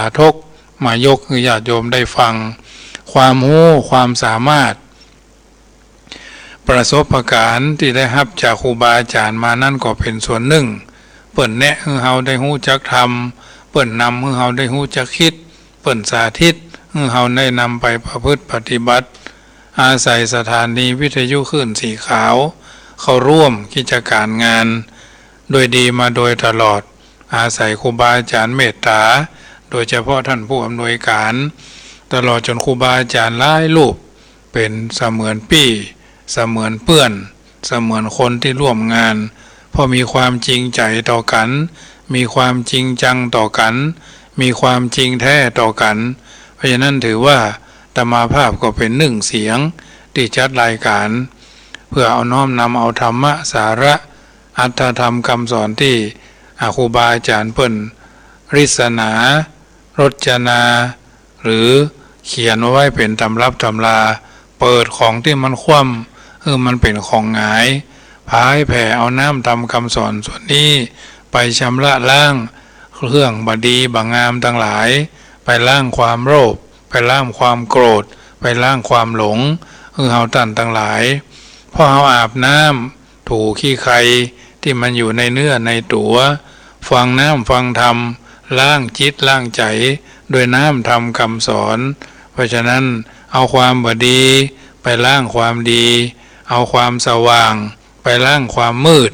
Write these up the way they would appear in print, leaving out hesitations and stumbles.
าธกมายกให้ญาติโยมได้ฟังความรู้ความสามารถประสบการณ์ที่ได้รับจากครูบาอาจารย์มานั่นก็เป็นส่วนหนึ่งเปิ่นแนะให้เฮาได้รู้จักทำเปิ่นนำให้เฮาได้รู้จักคิดเปิ่นสาธิตให้เฮาได้นำไปประพฤติปฏิบัติอาศัยสถานีวิทยุคลื่นสีขาวเข้าร่วมกิจการงานโดยดีมาโดยตลอดอาศัยครูบาอาจารย์เมตตาโดยเฉพาะท่านผู้อำนวยการตลอดจนครูบาอาจารย์หลายรูปเป็นเสมือนพี่เสมือนเพื่อนเสมือนคนที่ร่วมงานเพราะมีความจริงใจต่อกันมีความจริงจังต่อกันมีความจริงแท้ต่อกันเพราะฉะนั้นถือว่าธรรมาภาพก็เป็นหนึ่งเสียงที่จัดรายการเพื่อเอาน้อมนำเอาธรรมะสาระอัตถธรรมคำสอนที่ครูบาอาจารย์เพิ่นริศนารจนาหรือเขียนไว้เป็นตำรับตำราเปิดของที่มันคว่ำมันเป็นของหงายพายแผ่เอาน้ำทำคำสอนส่วนนี้ไปชำระล้างเครื่องบดีบางามทั้งหลายไปล้างความโลภไปล้างความโกรธไปล้างความหลงเฮาท่านทั้งหลายพอเฮาอาบน้ำถูขี้ไคที่มันอยู่ในเนื้อในตัวฟังน้ำฟังธรรมล้างจิตล้างใจโดยน้ำทำคำสอนเพราะฉะนั้นเอาความบดีไปล้างความดีเอาความสว่างไปล้างความมืด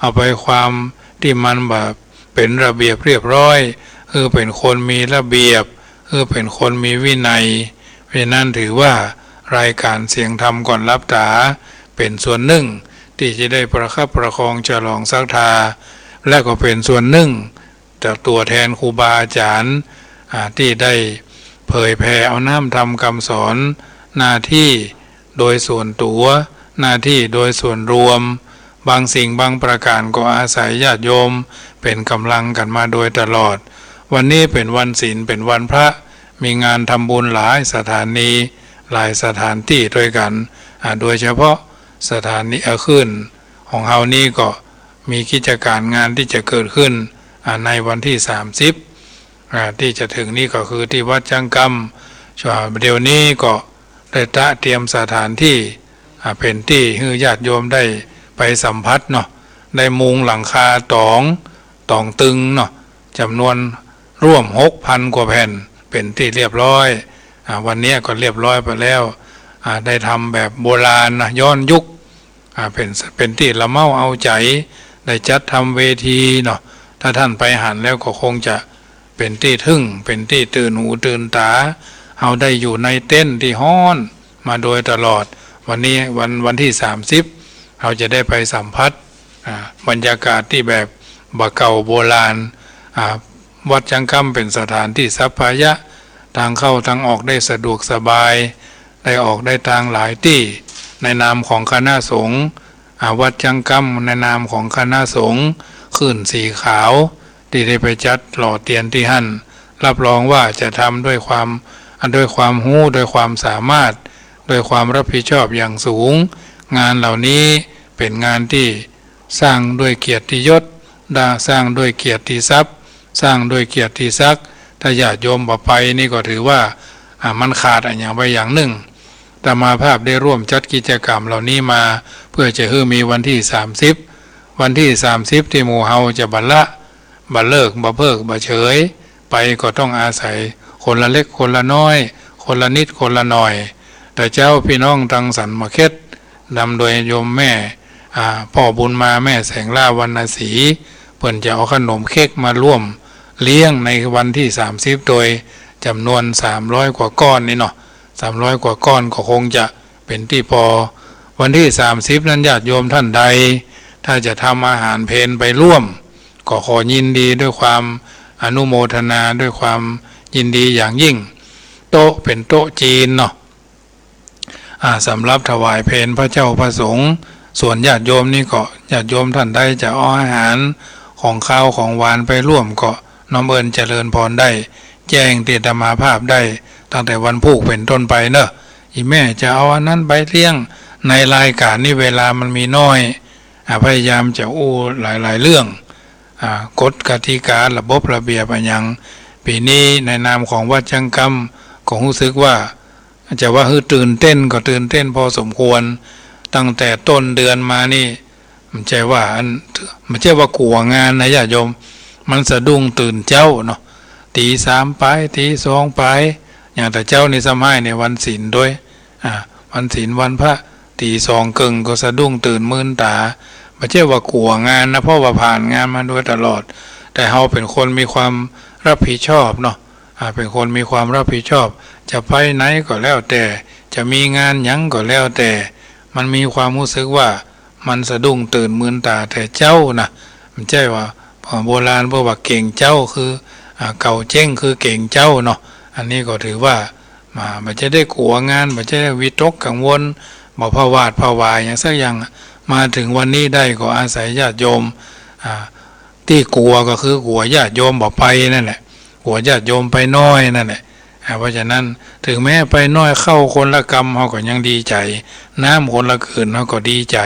เอาไปความที่มันแบบเป็นระเบียบเรียบร้อยเป็นคนมีระเบียบเป็นคนมีวินัยเพราะฉะนั้นถือว่ารายการเสียงธรรมก่อนรับตาเป็นส่วนหนึ่งที่จะได้ประคับประคองฉลองศรัทธาและก็เป็นส่วนหนึ่งจากตัวแทนครูบาอาจารย์ที่ได้เผยแผ่เอาน้ำทำคำสอนหน้าที่โดยส่วนตัวหน้าที่โดยส่วนรวมบางสิ่งบางประการก็อาศัยญาติโยมเป็นกำลังกันมาโดยตลอดวันนี้เป็นวันศีลเป็นวันพระมีงานทำบุญหลายสถานีหลายสถานที่ด้วยกันโดยเฉพาะสถานีขึ้นของเฮานี่ก็มีกิจการงานที่จะเกิดขึ้นในวันที่30ที่จะถึงนี่ก็คือที่วัดจังกำช่วงเดี๋ยวนี้ก็ได้เตรียมสถานที่เป็นที่ให้ญาติโยมได้ไปสัมผัสเนาะได้มุงหลังคาตองตึงเนาะจำนวนร่วม 6,000 กว่าแผ่นเป็นที่เรียบร้อยวันนี้ก็เรียบร้อยไปแล้วได้ทำแบบโบราณนะย้อนยุคเป็นที่ละเมาเอาใจได้จัดทำเวทีเนาะถ้าท่านไปหันแล้วก็คงจะเป็นที่ทึ่งเป็นที่ตื่นหูตื่นตาเอาได้อยู่ในเต้นที่ฮ้อนมาโดยตลอดวันนี้วันที่30เราจะได้ไปสัมผัสบรรยากาศที่แบบเก่าโบราณวัดจังกำเป็นสถานที่สัพพายะทางเข้าทางออกได้สะดวกสบายได้ออกได้ทางหลายที่ในนามของคณะสงฆ์วัดจังกำในนามของคณะสงฆ์ขึ้นสีขาวที่ได้ไปจัดหล่อเตียนที่หั่นรับรองว่าจะทำด้วยความรู้ด้วยความสามารถด้วยความรับผิดชอบอย่างสูงงานเหล่านี้เป็นงานที่สร้างด้วยเกียรติยศสร้างด้วยเกียรติทรัพย์สร้างด้วยเกียรติศักดิ์ถ้าญาติโยมบ่ไปนี่ก็ถือว่ามันขาดอย่างไปอย่างหนึ่งอาตมาภาพได้ร่วมจัดกิจกรรมเหล่านี้มาเพื่อจะให้มีวันที่30วันที่30ที่หมู่เฮาจะบัลเลิกบ่เพิกบ่เฉยไปก็ต้องอาศัยคนละเล็กคนละน้อยคนละนิดคนละหน่อยแต่เจ้าพี่น้องทางสันมะเข็ดนำโดยโยมแม่พ่อบุญมาแม่แสงล่าวรรณศรีเพิ่นจะเอาขนมเค้กมาร่วมเลี้ยงในวันที่30โดยจำนวน300กว่าก้อนนี่เนาะ300กว่าก้อนก็คงจะเป็นที่พอวันที่30นั้นญาติโยมท่านใดถ้าจะทำอาหารเพลไปร่วมก็ขอยินดีด้วยความอนุโมทนาด้วยความยินดีอย่างยิ่งโต๊ะเป็นโต๊ะจีนเนาะสำหรับถวายเพลพระเจ้าพระสงฆ์ส่วนญาติโยมนี่ก็ญาติโยมท่านใดจะเอาอาหารของข้าวของหวานไปร่วมก็น้อมเอิญเจริญพรได้แจ้งเตตมาภาพได้ตั้งแต่วันพุธเป็นต้นไปเนอะอีแม่จะเอาอันนั้นไปเลี้ยงในรายการนี่เวลามันมีน้อยพยายามจะหลายเรื่องกฎกติการะบบระเบียบอย่าง ปีนี้ในนามของวัดจังกำก็รู้สึกว่าจะว่าตื่นเต้นก็ตื่นเต้นพอสมควรตั้งแต่ต้นเดือนมานี่มันใช่ว่ามันใช่ว่ากลัวงานนะญาติโยมมันสะดุ้งตื่นเจ้าเนาะตีสามไปตีสองไปอย่างแต่เจ้าในสมัยในวันศีลด้วยวันศีลวันพระตีสองกึ่งก็สะดุ้งตื่นมื่นตาไม่ใช่ว่ากลัวงานนะเพราะว่าผ่านงานมาโดยตลอดแต่เราเป็นคนมีความรับผิดชอบเนาะเป็นคนมีความรับผิดชอบจะไปไหนก็แล้วแต่จะมีงานหยังก็แล้วแต่มันมีความรู้สึกว่ามันสะดุ้งตื่นมื่นตาแต่เจ้านะมันใช่ว่าโบราณบอกว่าเก่งเจ้าคือเก่าเจ้งคือเก่งเจ้าเนาะอันนี้ก็ถือว่ามันจะได้กลัวงานมันจะได้วิตกกังวลบอกภาวาดภาวายอย่างสักอย่างมาถึงวันนี้ได้ก็อาศัยญาติโยมที่กลัวก็คือกลัวญาติโยมบอกไปนั่นแหละกลัวญาติโยมไปน้อยนั่นแหละเพราะฉะนั้นถึงแม้ไปน้อยเข้าคนละกรรมเขาก็ยังดีใจน้ำคนละคืนเขาก็ดีใจ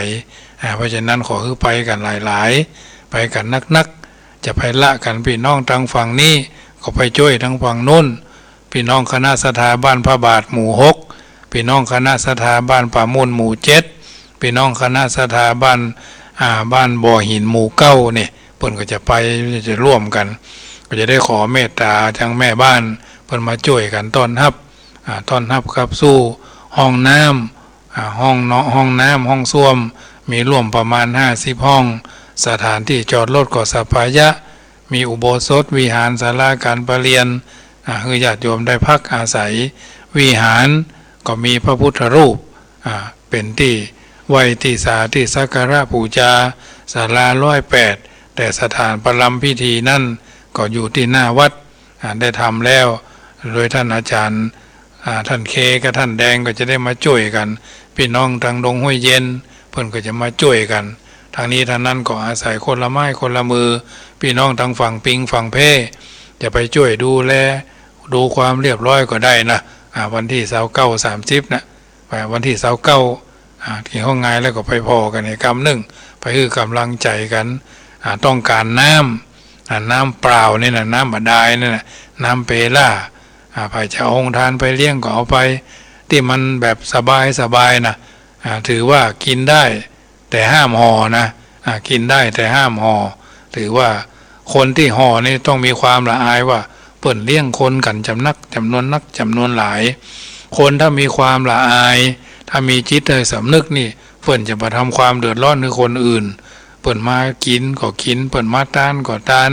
เพราะฉะนั้นขอคือไปกันหลายๆไปกันนักจะไปละกันพี่น้องทางฝั่งนี้ก็ไปช่วยทางฝั่งนู้นพี่น้องคณะสถาบันพระบาทหมู่6พี่น้องคณะสถาบันป่ามุ่นหมู่7พี่น้องคณะสถาบันบ้านบ่อหินหมู่9เนี่ยเพิ่นก็จะไปจะร่วมกันก็จะได้ขอเมตตาทางแม่บ้านเพิ่นมาช่วยกันต้อนรับครับสู้ห้องน้ำห้องน้ำห้องส้วมมีร่วมประมาณ50ห้องสถานที่จอดรถก็สัพพายะมีอุโบสถวิหารศาลาการประเรียนคือญาติโยมได้พักอาศัยวิหารก็มีพระพุทธรูปเป็นที่ไหว้ที่สักการะบูชาศาลา108แต่สถานประลัมพิธีนั่นก็อยู่ที่หน้าวัดได้ทำแล้วโดยท่านอาจารย์ท่านเคกับท่านแดงก็จะได้มาช่วยกันพี่น้องทางดงห้วยเย็นเพิ่นก็จะมาช่วยกันทางนี้ทางนั้นก็อาศัยคนละไม้คนละมือพี่น้องทางฝั่งปิงฝั่งเพจะไปช่วยดูแลดูความเรียบร้อยก็ได้นะวันที่29-30นะไปวันที่29ที่ห้องงานแล้วก็ไปพอกันในกำหนึ่งไปคือกำลังใจกันต้องการน้ำเปล่านี่นะน้ำบาดาลนี่นะน้ำเปล่าไปจะเอาองค์ทานไปเลี้ยงก็เอาไปที่มันแบบสบายนะถือว่ากินได้แต่ห้ามห่อนะกินได้แต่ห้ามห่อถือว่าคนที่ห่อนี่ต้องมีความละอายว่าเปิ่นเลี้ยงคนกันจำนวนหลายคนถ้ามีความละอายถ้ามีจิตใจสำนึกนี่เปิ่นจะมาทำความเดือดร้อนให้คนอื่นเปิ่นมากินก็กินเปิ่นมาต้านก็ต้าน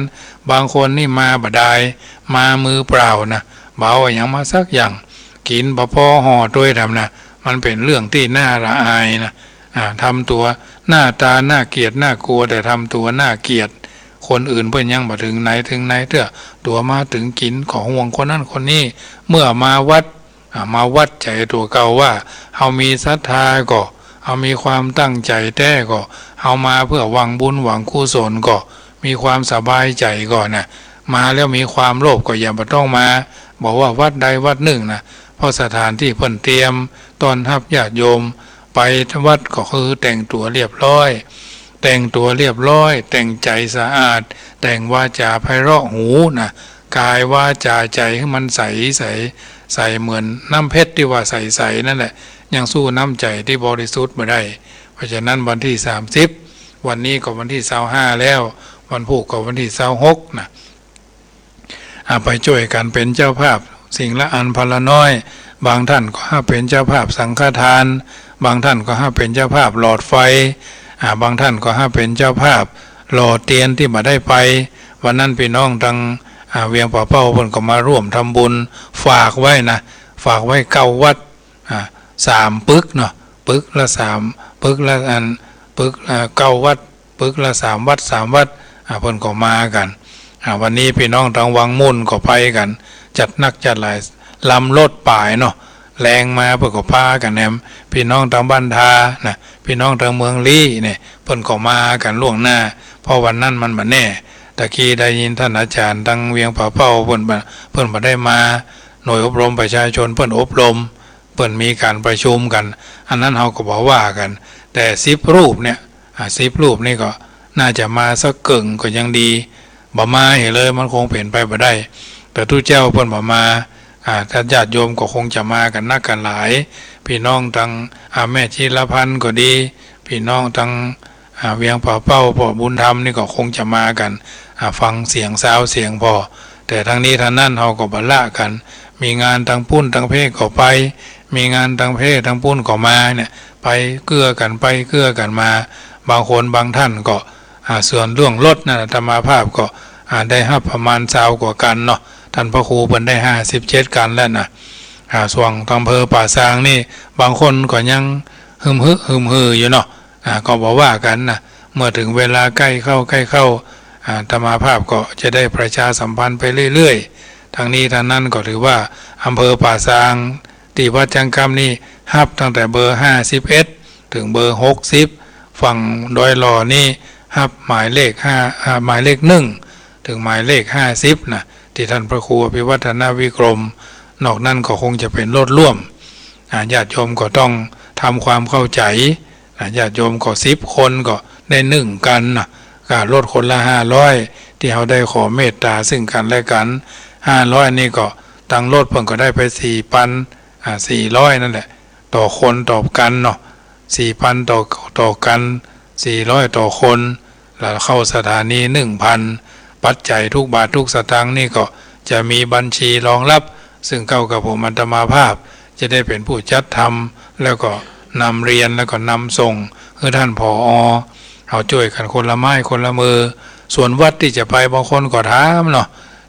บางคนนี่มาบดายมามือเปล่านะเบาอย่างมาสักอย่างกินพอห่อด้วยทำนะมันเป็นเรื่องที่น่าละอายนะทำตัวหน้าตาน่าเกลียดน่ากลัวแต่ทำตัวน่าเกลียดคนอื่นเพิ่นยังมาถึงไหนเถอะตัวมาถึงกินของห่วงคนนั้นคนนี้เมื่อมาวัดใจตัวเก่าว่าเฮามีศรัทธาก็เฮามีความตั้งใจแท้ก็เฮามาเพื่อหวังบุญหวังกุศลก็มีความสบายใจก่อนนะมาแล้วมีความโลภก็อย่ามาต้องมาบอกว่าวัดใดวัดหนึ่งนะเพราะสถานที่เพิ่นเตรียมต้อนรับญาติโยมไปวัดก็คือแต่งตัวเรียบร้อยแต่งใจสะอาดแต่งวาจาไพเราะหูนะกายวาจาใจให้มันใสเหมือนน้ำเพชรที่ว่าใสนั่นแหละยังสู้น้ำใจที่บริสุทธิ์ไม่ได้เพราะฉะนั้นวันที่30วันนี้ก็วันที่25แล้ววันพุธก็วันที่26นะไปช่วยกันเป็นเจ้าภาพสิ่งละอันพละน้อยบางท่านก็ให้เป็นเจ้าภาพสังฆทานบางท่านก็ให้เป็นเจ้าภาพหลอดไฟบางท่านก็ให้เป็นเจ้าภาพหล่อเตียนที่มาได้ไปวันนั้นพี่น้องทางเวียงป่าเป้าเพิ่นก็มาร่วมทำบุญฝากไว้9 วัด3 ปึกเนาะปึกละ3ปึกละ9 วัดปึกละ3 วัด3 วัดเพิ่นก็มากันวันนี้พี่น้องทางวังมุ่นก็ไปกันจัดนักจัดหลายลำรถป่ายเนาะแรงมาเพื่อก็พากันแหนมพี่น้องทางบ้านทานะพี่น้องทางเมืองลี่เนี่ยเพิ่นก็มากันล่วงหน้าเพราะวันนั้นมันมาแน่ตะกี้ได้ยินท่านอาจารย์ทางเวียงป่าเป้าเพิ่นมาได้มาหน่วยอบรมประชาชนเพิ่นอบรมเพิ่นมีการประชุมกันอันนั้นเขาก็บอกว่ากันแต่10 รูปเนี่ย10 รูปนี่ก็น่าจะมาสักเกิ่งก็ยังดีบ่มาเห็นเลยมันคงเปลี่ยนไปบ่ได้ แต่ทุกเจ้าเพิ่นบ่มาถ้าญาติโยมก็คงจะมากันนักกันหลายพี่น้องทั้งแม่ชีละพันธ์ก็ดีพี่น้องทั้งเวียงป่าเป้าพ่อบุญธรรมนี่ก็คงจะมากันฟังเสียงสาวเสียงพ่อแต่ทั้งนี้ทั้งนั้นเราก็บละกันมีงานทั้งปุ้นทั้งเพศก็ไปมีงานทั้งเพศทั้งปุ้นก็มาเนี่ยไปเกื้อกันไปเกื้อกันมาบางคนบางท่านก็ส่วนเรื่องรถนะธรรมาภาพก็ได้ประมาณ20กว่ากันเนาะท่านพระครูเพิ่นได้57กันแล้วนะส่วนอำเภอป่าซางนี่บางคนก็ยังหึมฮืออยู่เนาะก็บอกว่ากันนะเมื่อถึงเวลาใกล้เข้าธรรมาภาพก็จะได้ประชาสัมพันธ์ไปเรื่อยๆทางนี้ทางนั้นก็ถือว่าอำเภอป่าซางที่วัดจังกำนี่ฮับตั้งแต่เบอร์51ถึงเบอร์60ฝั่งดอยหล่อนี่ฮับหมายเลข1ถึงหมายเลข50นะที่ท่านพระครูอภิวัฒนาวิกรมนอกนั้นก็คงจะเป็นรถร่วมญาติโยมก็ต้องทำความเข้าใจญาติโยมก็10คนก็ได้1กันนะการลดคนละ500ที่เขาได้ขอเมตตาซึ่งกันและกัน500นี่ก็ตั้งลดเพิ่นก็ได้ไป4,400นั่นแหละต่อคนต่อกันเนาะ4,000ต่อกัน400ต่อคนแล้วเข้าสถานี 1,000 ปัจจัยทุกบาททุกสตางค์นี่ก็จะมีบัญชีรองรับซึ่งเก้ากับผมอัตมาภาพจะได้เป็นผู้จัดทำแล้วก็นำเรียนแล้วก็นำส่งคือท่านผอ.เอาช่วยกันคนละไม้คนละมือส่วนวัดที่จะไปบางคนก็ถามเนาะ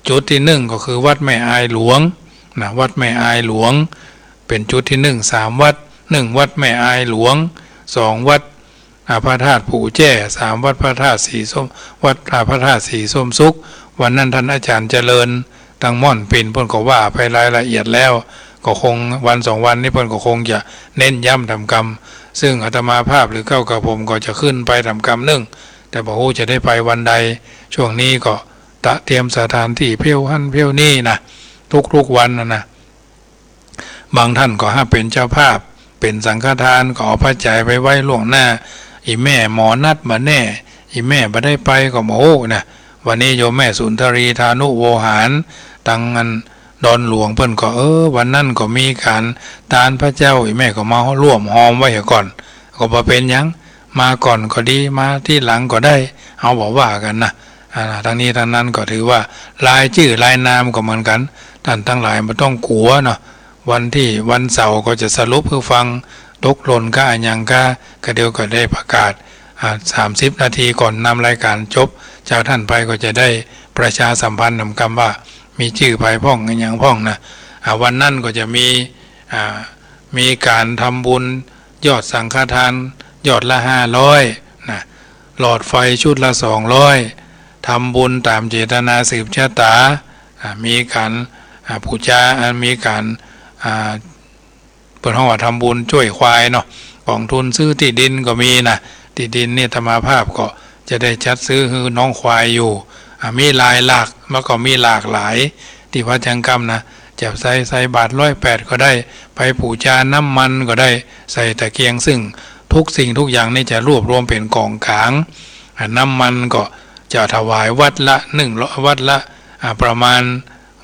จุดที่1ก็คือวัดแม่อายหลวงนะวัดแม่อายหลวงเป็นจุดที่3วัด1วัดแม่อายหลวง2วัดพระธาตุปู่แจ้3วัดพระธาตุสีส้มวัดพระธาตุสีส้มสุขวันนั้นท่านอาจารย์เจริญตั้งม่อนปิ่นเพิ่นก็ว่าไปรายละเอียดแล้วก็คงวัน2วันนี้เพิ่นก็คงจะเน้นย้ำทำกรรมซึ่งอาตมาภาพหรือเก้ากับผมก็จะขึ้นไปทำกรรมแต่บอกว่าจะได้ไปวันใดช่วงนี้ก็เตรียมสถานที่เพี้ยวหั่นเพี้ยวนี่นะทุกวันนะบางท่านก็เป็นเจ้าภาพเป็นสังฆทานก็เอาพระใจไปไว้ล่วงหน้าอีแม่หมอนัดมาแน่อีแม่บ่ได้ไปก็โมนะวันนี้โยมแม่สุนทรีธานุโวหารตั้งงานดอนหลวงเพิ่นก็วันนั้นก็มีการทานพระเจ้าอีแม่ก็มาร่วมหอมไว้ก่อนก็บ่เป็นหยังมาก่อนก็ดีมาที่หลังก็ได้เอาบอกว่ากันนะทางนี้ทางนั้นก็ถือว่าลายชื่อลายนามก็เหมือนกันท่านทั้งหลายไม่ต้องกลัวเนาะวันเสาร์ก็จะสรุปเพื่อฟังตกหล่นก็อันยังก็เดี๋ยวก็ได้ประกาศ30 นาทีก่อนนำรายการจบจากท่านไปก็จะได้ประชาสัมพันธ์นำคำว่ามีชื่อไปพ่องอย่างพ่องนะวันนั้นก็จะมีการทำบุญยอดสังฆทานยอดละ500นะหลอดไฟชุดละ200ทำบุญตามเจตนาสืบชะตามีการบูชามีการเปิดห้องว่าทำบุญช่วยควายเนาะกองทุนซื้อที่ดินก็มีนะที่ดินเนี่ยธรรมาภาพก็จะได้จัดซื้อคือน้องควายอยู่มีหลายหลากแล้วก็มีหลากหลายที่วัดจังกำนะจะใส่บาท108ก็ได้ไปบูชาน้ำมันก็ได้ใส่ตะเกียงซึ่งทุกสิ่งทุกอย่างนี่จะรวบรวมเป็นกองกลางน้ำมันก็จะถวายวัดละวัดละประมาณ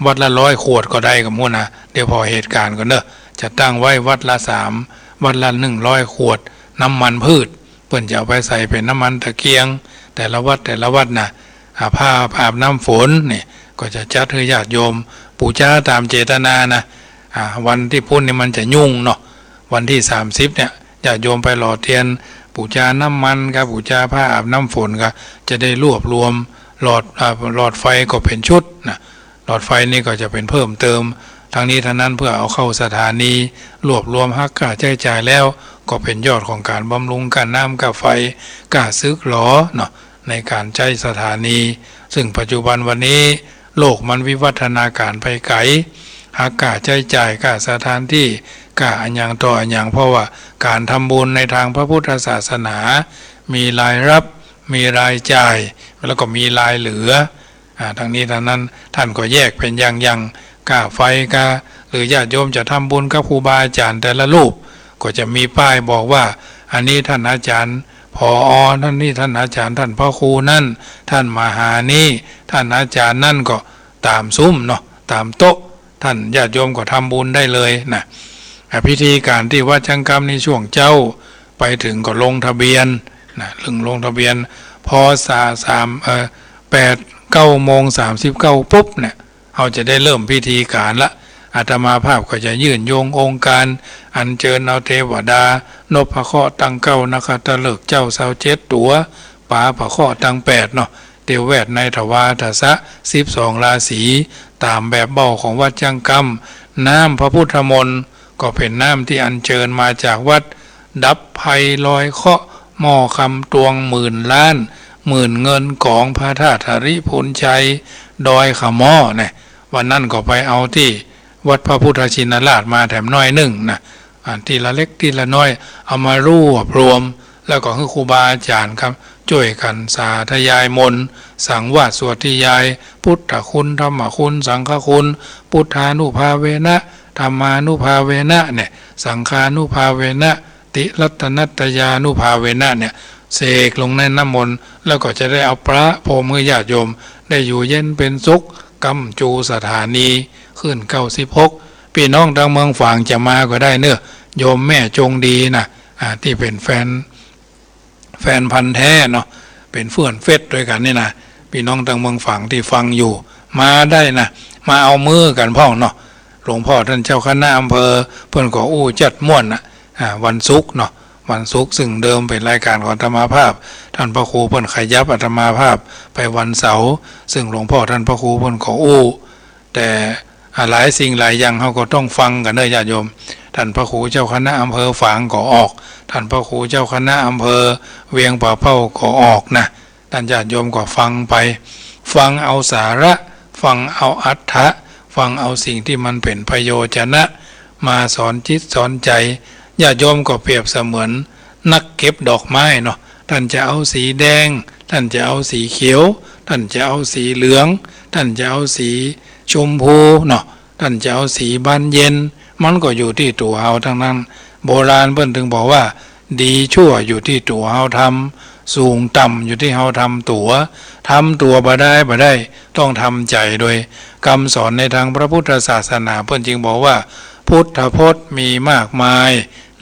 วัดละ100 ขวดก็ได้กับมุ่นนะเดี๋ยวพอเหตุการณ์ก็เนอะจะตั้งไว้วัดละ3วัดละ100 ขวดน้ำมันพืชเพิ่นจะเอาไปใส่เป็นน้ำมันตะเกียงแต่ละวัดนะผ้าอาบน้ำฝนนี่ก็จะจัดให้ญาติโยมบูชาตามเจตนานะวันที่พุ่นนี่มันจะยุ่งเนาะวันที่30เนี่ยญาติโยมไปหล่อเทียนบูชาน้ำมันกับบูชาผ้าอาบน้ำฝนก็จะได้รวบรวมหลอดไฟก็เป็นชุดนะหลอดไฟนี่ก็จะเป็นเพิ่มเติมทางนี้ทางนั้นเพื่อเอาเข้าสถานีรวบรวมหักค่าใช้จ่ายแล้วก็เป็นยอดของการบำรุงการน้ำกับไฟกาซึกหลอเนาะในการใช้สถานีซึ่งปัจจุบันวันนี้โลกมันวิวัฒนาการไปไกลหักค่าใช้จ่ายค่าสถานที่ค่าอันยังต่ออันยังเพราะว่าการทำบุญในทางพระพุทธศาสนามีรายรับมีรายจ่ายแล้วก็มีรายเหลือทางนี้ทางนั้นท่านก็แยกเป็นอย่างค่าไฟค่าหรือญาติโยมจะทำบุญกับครูบาอาจารย์แต่ละรูปก็จะมีป้ายบอกว่าอันนี้ท่านอาจารย์ผอ.ท่านนี่ท่านอาจารย์ท่านพ่อครูนั่นท่านมหานี่ท่านอาจารย์นั่นก็ตามซุ้มเนาะ ตามโต๊ะท่านญาติโยมก็ทำบุญได้เลยนะพิธีการที่วัดจังกรรมในช่วงเจ้าไปถึงก็ลงทะเบียนนะลงทะเบียนพอ8-9 โมง 39ปุ๊บเนี่ยเขาจะได้เริ่มพิธีการละอาตมาภาพก็จะยื่นโยงองค์การอัญเชิญเอาเทวดานพพระเคราะห์ตั้งเก้านะคะตะเลิกเจ้า27ตัวป๋าพระเคราะห์ตั้ง8เนาะเตียวแวดในถวาทศะ12ราศีตามแบบเบ้าของวัดจังกรรมน้ำพระพุทธมนต์ก็เป็นน้ำที่อัญเชิญมาจากวัดดับภัยลอยเคราะห์หม้อคำตวง10,000 ล้าน10,000 เงินของพระธาตุธริพุนชัยดอยขะม้อเนี่ยวันนั้นก็ไปเอาที่วัดพระพุทธชินราชมาแถมน้อยหนึ่งนะทีละเล็กทีละน้อยเอามารวบรวมแล้วก็ให้ครูบาอาจารย์ครับช่วยกันสาธยายมนต์สังวาสสวดทยายพุทธคุณธรรมคุณสังฆคุณพุทธานุภาเวนะธรรมานุภาเวนะเนี่ยสังฆานุภาเวนะติรัตนัตยานุภาเวนะเนี่ยเสกลงในน้ำมนต์แล้วก็จะได้เอาพระพรหมญาติโยมได้อยู่เย็นเป็นสุขกำจูสถานีขึ้น96พี่น้องทางเมืองฝางจะมาก็ได้เนอะโยมแม่จงดีนะที่เป็นแฟนพันธุ์แท้เนาะเป็นเพื่อนเฟซด้วยกันนี่นะพี่น้องทางเมืองฝางที่ฟังอยู่มาได้นะมาเอามือกันพ่อเนาะหลวงพ่อท่านเจ้าคณะอำเภอเพื่อนก็จัดม่วนนะวันศุกร์เนาะวันศุกร์ซึ่งเดิมเป็นรายการของอาตมาภาพท่านพระครูเพิ่นขยับอาตมาภาพไปวันเสาร์ซึ่งหลวงพ่อท่านพระครูเพิ่นก็แต่หลายสิ่งหลายอย่างเขาก็ต้องฟังกันเนอะญาติโยมท่านพระครูเจ้าคณะอำเภอฝางก็ออกท่านพระครูเจ้าคณะอำเภอเวียงป่าเป้าก็ออกนะท่านญาติโยมก็ฟังไปฟังเอาสาระฟังเอาอัตถะฟังเอาสิ่งที่มันเป็นประโยชนะมาสอนจิตสอนใจญาติโยมก็เปรียบเสมือนนักเก็บดอกไม้เนาะท่านจะเอาสีแดงท่านจะเอาสีเขียวท่านจะเอาสีเหลืองท่านจะเอาสีชมพูเนาะท่านจะเอาสีบานเย็นมันก็อยู่ที่ตัวเฮาทั้งนั้นโบราณเพิ่นถึงบอกว่าดีชั่วอยู่ที่ตัวเฮาทำสูงต่ำอยู่ที่เฮาทำตัวบ่ได้ต้องทำใจโดยคำสอนในทางพระพุทธศาสนาเพิ่นจึงบอกว่าพุทธพจน์มีมากมาย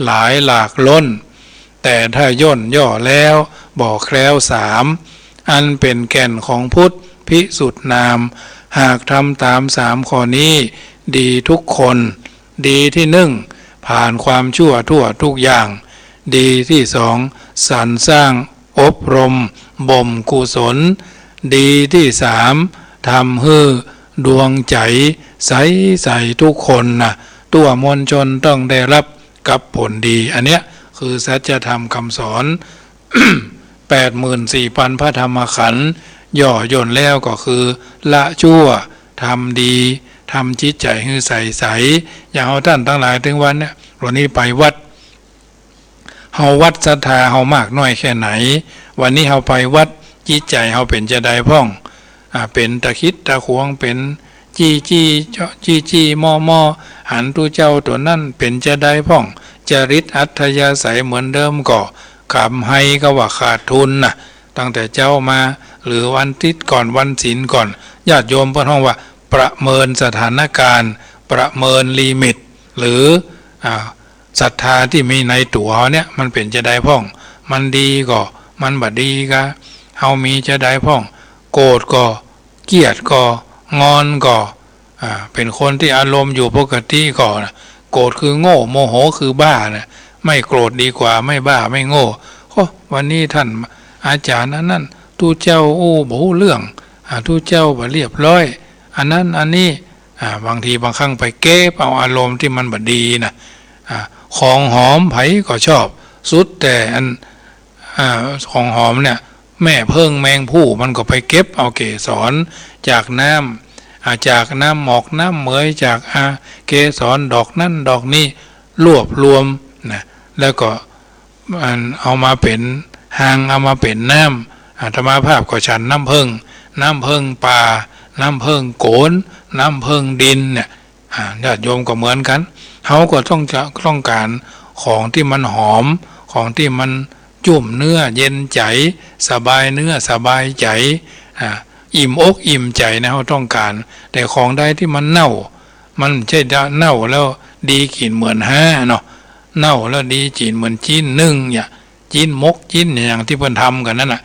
หลายหลากล้นแต่ถ้าย่นย่อแล้วบอกแคล้ว3อันเป็นแก่นของพุทธพิสุทธินามหากทำตาม3ข้อนี้ดีทุกคนดีที่1ผ่านความชั่วทั่วทุกอย่างดีที่2สรรสร้างอบรมบ่มกุศลดีที่3ทำให้ดวงใจใสทุกคนนะตัวมวลชนต้องได้รับกับผลดีอันเนี้ยคือสัจธรรมคำสอน 84,000 พระธรรมขันธ์ย่อย่นแล้วก็คือละชั่วทำดีทำจิตใจให้ใสอย่างเอาท่านทั้งหลายถึงวันเนี่ยวันนี้ไปวัดเฮาวัดศรัทธาเฮามากน้อยแค่ไหนวันนี้เฮาไปวัดจิตใจเฮาเป็นจะได้พ่องเป็นตะคิดตะขวงเป็นจี้มอหันตู้เจ้าตัวนั่นเป็นจะได้พ่องจริตอัธยาศัยเหมือนเดิมก็คำให้ก็ว่าขาดทุนนะตั้งแต่เจ้ามาหรือวันทิศก่อนวันศีลก่อนญาติโยมเพิ่นฮ้องว่าประเมินสถานการณ์ประเมินลิมิตหรือศรัทธาที่มีในตัวเนี่ยมันเป็นจะได้พ่องมันดีก็มันบ่ดีก็เฮามีจะได้พ่องโกรธก็เกลียดก็งอนก็เป็นคนที่อารมณ์อยู่ปกติก็โกรธคือโง่โมโหคือบ้านะไม่โกรธดีกว่าไม่บ้าไม่โง่วันนี้ท่านอาจารย์นั้นทูเจ้าบ่ฮู้เรื่องทูเจ้าบ่เรียบร้อยอันนั้นอันนี้บางทีบางครั้งไปเก็บเอาอารมณ์ที่มันบ่ดีนะของหอมไผก็ชอบสุดแต่อันของหอมเนี่ยแม่เพิ่งแมงผู้มันก็ไปเก็บเอาเกสรจากน้ำหมอกน้ำเหมยจากเกสรดอกนั่นดอกนี้รวบรวมนะแล้วก็เอามาเป็นหางเอามาเป็นน้ำธรรมภาพก็ฉันน้ำเพิ่งป่าน้ำเพิ่งโกนน้ำเพิ่งดินเนี่ยญาติโยมก็เหมือนกันเขาก็ต้องการของที่มันหอมของที่มันจุ่มเนื้อเย็นใจสบายเนื้อสบายใจ อิ่มอกอิ่มใจนะเขาต้องการแต่ของใดที่มันเน่ามันใช่เน่าแล้วดีกลิ่นเหมือนห้าเนาะเน่าแล้วดีกลิ่นเหมือนจีนนึ่งอย่าจีนมกจีนอย่างที่เพิ่นทำกันนั่นน่ะ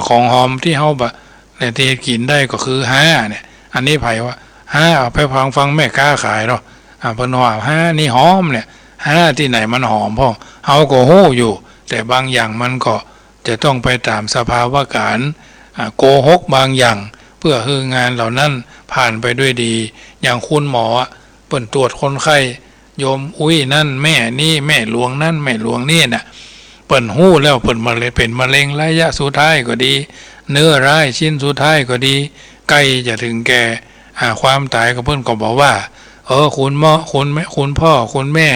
ของหอมที่เขาแบบแต่ที่กินได้ก็คือห้าเนี่ยอันนี้ไผ่ว่าห้าเอาไปฟังแม่ค้าขายเนาะเพิ่นว่าห้านี่หอมเนี่ยห้าที่ไหนมันหอมพ่อเฮาก็ฮู้อยู่แต่บางอย่างมันก็จะต้องไปตามสภาวะการโกหกบางอย่างเพื่อให้งานเหล่านั้นผ่านไปด้วยดีอย่างคุณหมอเปิ่นตรวจคนไข้โยมอุ้ยนั่นแม่นี่แม่หลวงนั่นแม่หลวงนี่น่ะเปิ่นหู้แล้วเปิ่นมาเลยเป็นมะเร็งระยะสุดท้ายก็ดีเนื้อร้ายชิ้นสุดท้ายก็ดีใกล้จะถึงแก่ความตายก็เพิ่นก็บอกว่าคุณหมอคุณพ่อคุณแม่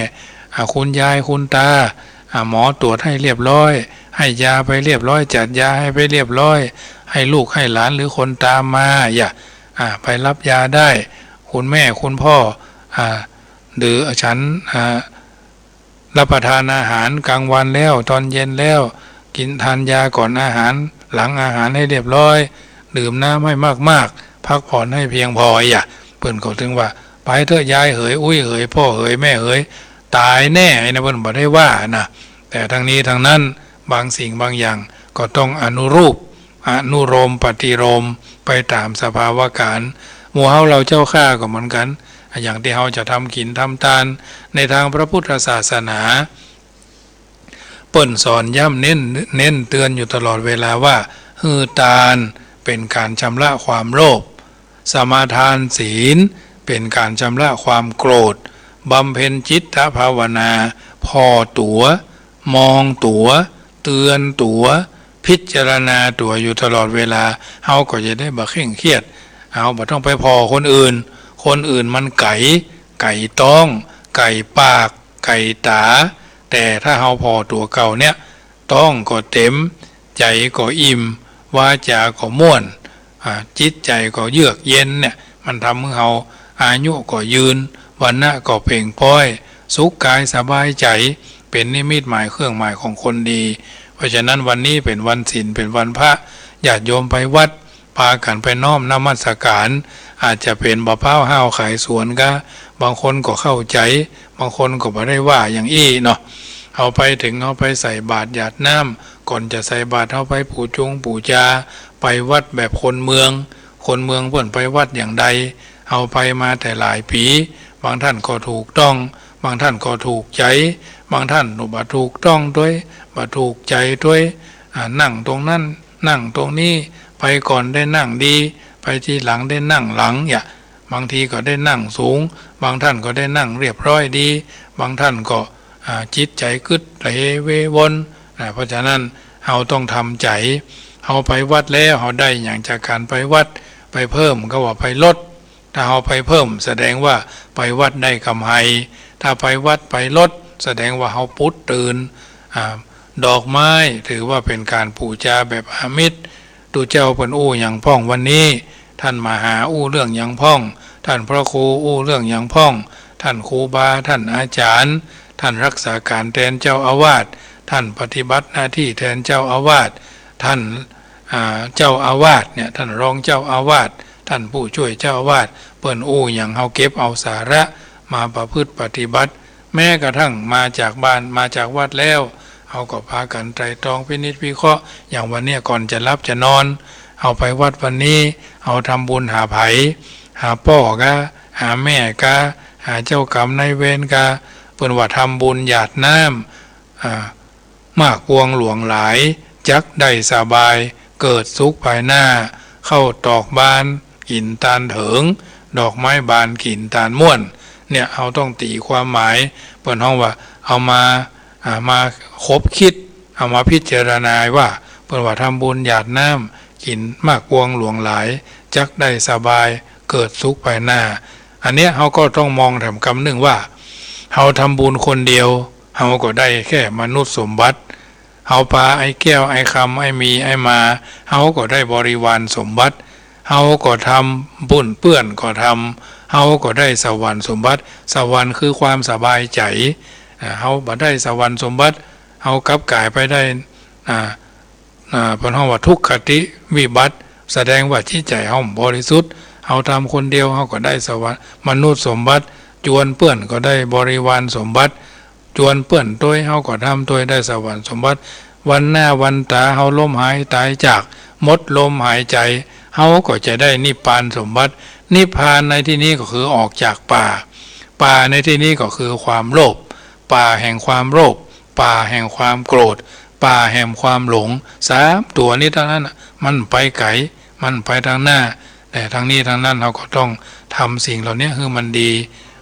คุณยายคุณตาหมอตรวจให้เรียบร้อยให้ยาไปเรียบร้อยจัดยาให้ไปเรียบร้อยให้ลูกให้หลานหรือคนตามมาอย่าไปรับยาได้คุณแม่คุณพ่อหรือฉันรับประทานอาหารกลางวันแล้วตอนเย็นแล้วกินทานยาก่อนอาหารหลังอาหารให้เรียบร้อยดื่มน้ำให้มากๆพักผ่อนให้เพียงพออย่าเพิ่นก็ถึงว่าไปเถอะยายเหยอุ้ยเหยพ่อเหยแม่เหยตายแน่นะเพิ่นบอกได้ว่านะแต่ทั้งนี้ทั้งนั้นบางสิ่งบางอย่างก็ต้องอนุรูปอนุโลมปฏิโลมไปตามสภาวะการหมู่เฮาเราเจ้าข้าก็เหมือนกันอย่างที่เราจะทำกินทำทานในทางพระพุทธศาสนาเปิ้นสอนย้ำเน้นเตือนอยู่ตลอดเวลาว่าฮือทานเป็นการชำระความโลภสมาทานศีลเป็นการชำระความโกรธบำเพ็ญจิตภาวนาพอตัวมองตัวเตือนตัวพิจารณาตัวอยู่ตลอดเวลาเฮาก็จะได้บ่เคร่งเครียดเอาบ่ต้องไปพอคนอื่นมันไก่ต้องไก่ปากไก่ตาแต่ถ้าเฮาพอตัวเก่าเนี่ยต้องก็เต็มใจก็อิ่มวาจาก็ม่วนจิตใจก็เยือกเย็นเนี่ยมันทำให้เฮาอายุก็ยืนวันหน้าก็เพ่งพ้อยสุขกายสบายใจเป็นนิมิตหมายเครื่องหมายของคนดีเพราะฉะนั้นวันนี้เป็นวันศีลเป็นวันพระญาติโยมไปวัดพากันไปน้อมนมัสการอาจจะเป็นบ่พ้าวห้าวขายสวนก็บางคนก็เข้าใจบางคนก็ไม่ได้ว่าอย่างอี้เนาะเอาไปถึงเอาไปใส่บาตรหยาดน้ำก่อนจะใส่บาตรเอาไปปู่จาไปวัดแบบคนเมืองเพิ่นไปวัดอย่างใดเอาไปมาแต่หลายปีบางท่านก็ถูกต้องบางท่านก็ถูกใจบางท่านบ่ถูกต้องด้วยบ่ถูกใจด้วยนั่งตรงนั้นนั่งตรงนี้ไปก่อนได้นั่งดีไปทีหลังได้นั่งหลังอย่าบางทีก็ได้นั่งสูงบางท่านก็ได้นั่งเรียบร้อยดีบางท่านก็จิตใจกึดไหลเววนเพราะฉะนั้นเราต้องทำใจเราไปวัดแล้วเราได้อย่างจากการไปวัดไปเพิ่มก็ว่าไปลดถ้าเราไปเพิ่มแสดงว่าไปวัดได้กำไรถ้าไปวัดไปลดแสดงว่าเราพุทธตื่นดอกไม้ถือว่าเป็นการปูจาแบบอามิตรตูเจ้าเป็นอู้อย่างพ่องวันนี้ท่านมาหาอู้เรื่องอย่างพ่องท่านพระครูอู้เรื่องอย่างพ่องท่านครูบาท่านอาจารย์ท่านรักษาการแทนเจ้าอาวาสท่านปฏิบัติหน้าที่แทนเจ้าอาวาสท่านเจ้าอาวาสเนี่ยท่านรองเจ้าอาวาสท่านผู้ช่วยเจ้าอาวาสเปิ้นอู้อย่างเฮาเก็บเอาสาระมาประพฤติปฏิบัติแม้กระทั่งมาจากบ้านมาจากวัดแล้วเอาก็พากันไตรตรองพินิจวิเคราะห์อย่างวันนี้ก่อนจะรับจะนอนเอาไปวัดวันนี้เอาทำบุญหาไผ่หาพ่อกะหาแม่กะหาเจ้ากรรมนายเวรกะเพิ่นว่าทำบุญหยาดน้ำมากวงหลวงหลายจักได้สบายเกิดสุขภายหน้าเข้าตอกบานกินตาลเถิงดอกไม้บานกินตาลม่วนเนี่ยเอาต้องตีความหมายเปิ้นห้องว่าเอามาคบคิดเอามาพิจารณาว่าเปิ้นว่าทำบุญหยาดน้ำกินมากวงหลวงหลายจักได้สบายเกิดสุขภายหน้าอันเนี้ยเขาก็ต้องมองแถมคำหนึ่งว่าเขาทำบุญคนเดียวเขาก็ได้แค่มนุษย์สมบัติเขาปลาไอ้แก้วไอ้คำไอ้มีไอ้มาเขาก็ได้บริวารสมบัติเขาก็ทำบุญเปื้อนก็ทำเขาก็ได้สวรรค์สมบัติสวรรค์คือความสบายใจเขาบ่ได้สวรรค์สมบัติเขากลับกลายไปได้พระห้องว่าทุกขติวิบัติ แสดงว่าจิตใจเฮาบริสุทธิ์เฮาทำคนเดียวเฮาก็ได้สวรรค์มนุษย์สมบัติจวนเปื้อนก็ได้บริวารสมบัติจวนเปื้อนตัวเฮาก็ทำตัวได้สวรรค์สมบัติวันหน้าวันตาเฮาล้มหายตายจากหมดลมหายใจเฮาก็จะได้นิพพานสมบัตินิพพานในที่นี้ก็คือออกจากป่าป่าในที่นี้ก็คือความโลภป่าแห่งความโลภป่าแห่งความโกรธป่าแห่งความหลงสามตัวนี้เท่านั้นมันไปไกลมันไปทางหน้าแต่ทางนี้ทางนั้นเราก็ต้องทำสิ่งเหล่านี้ให้มันดี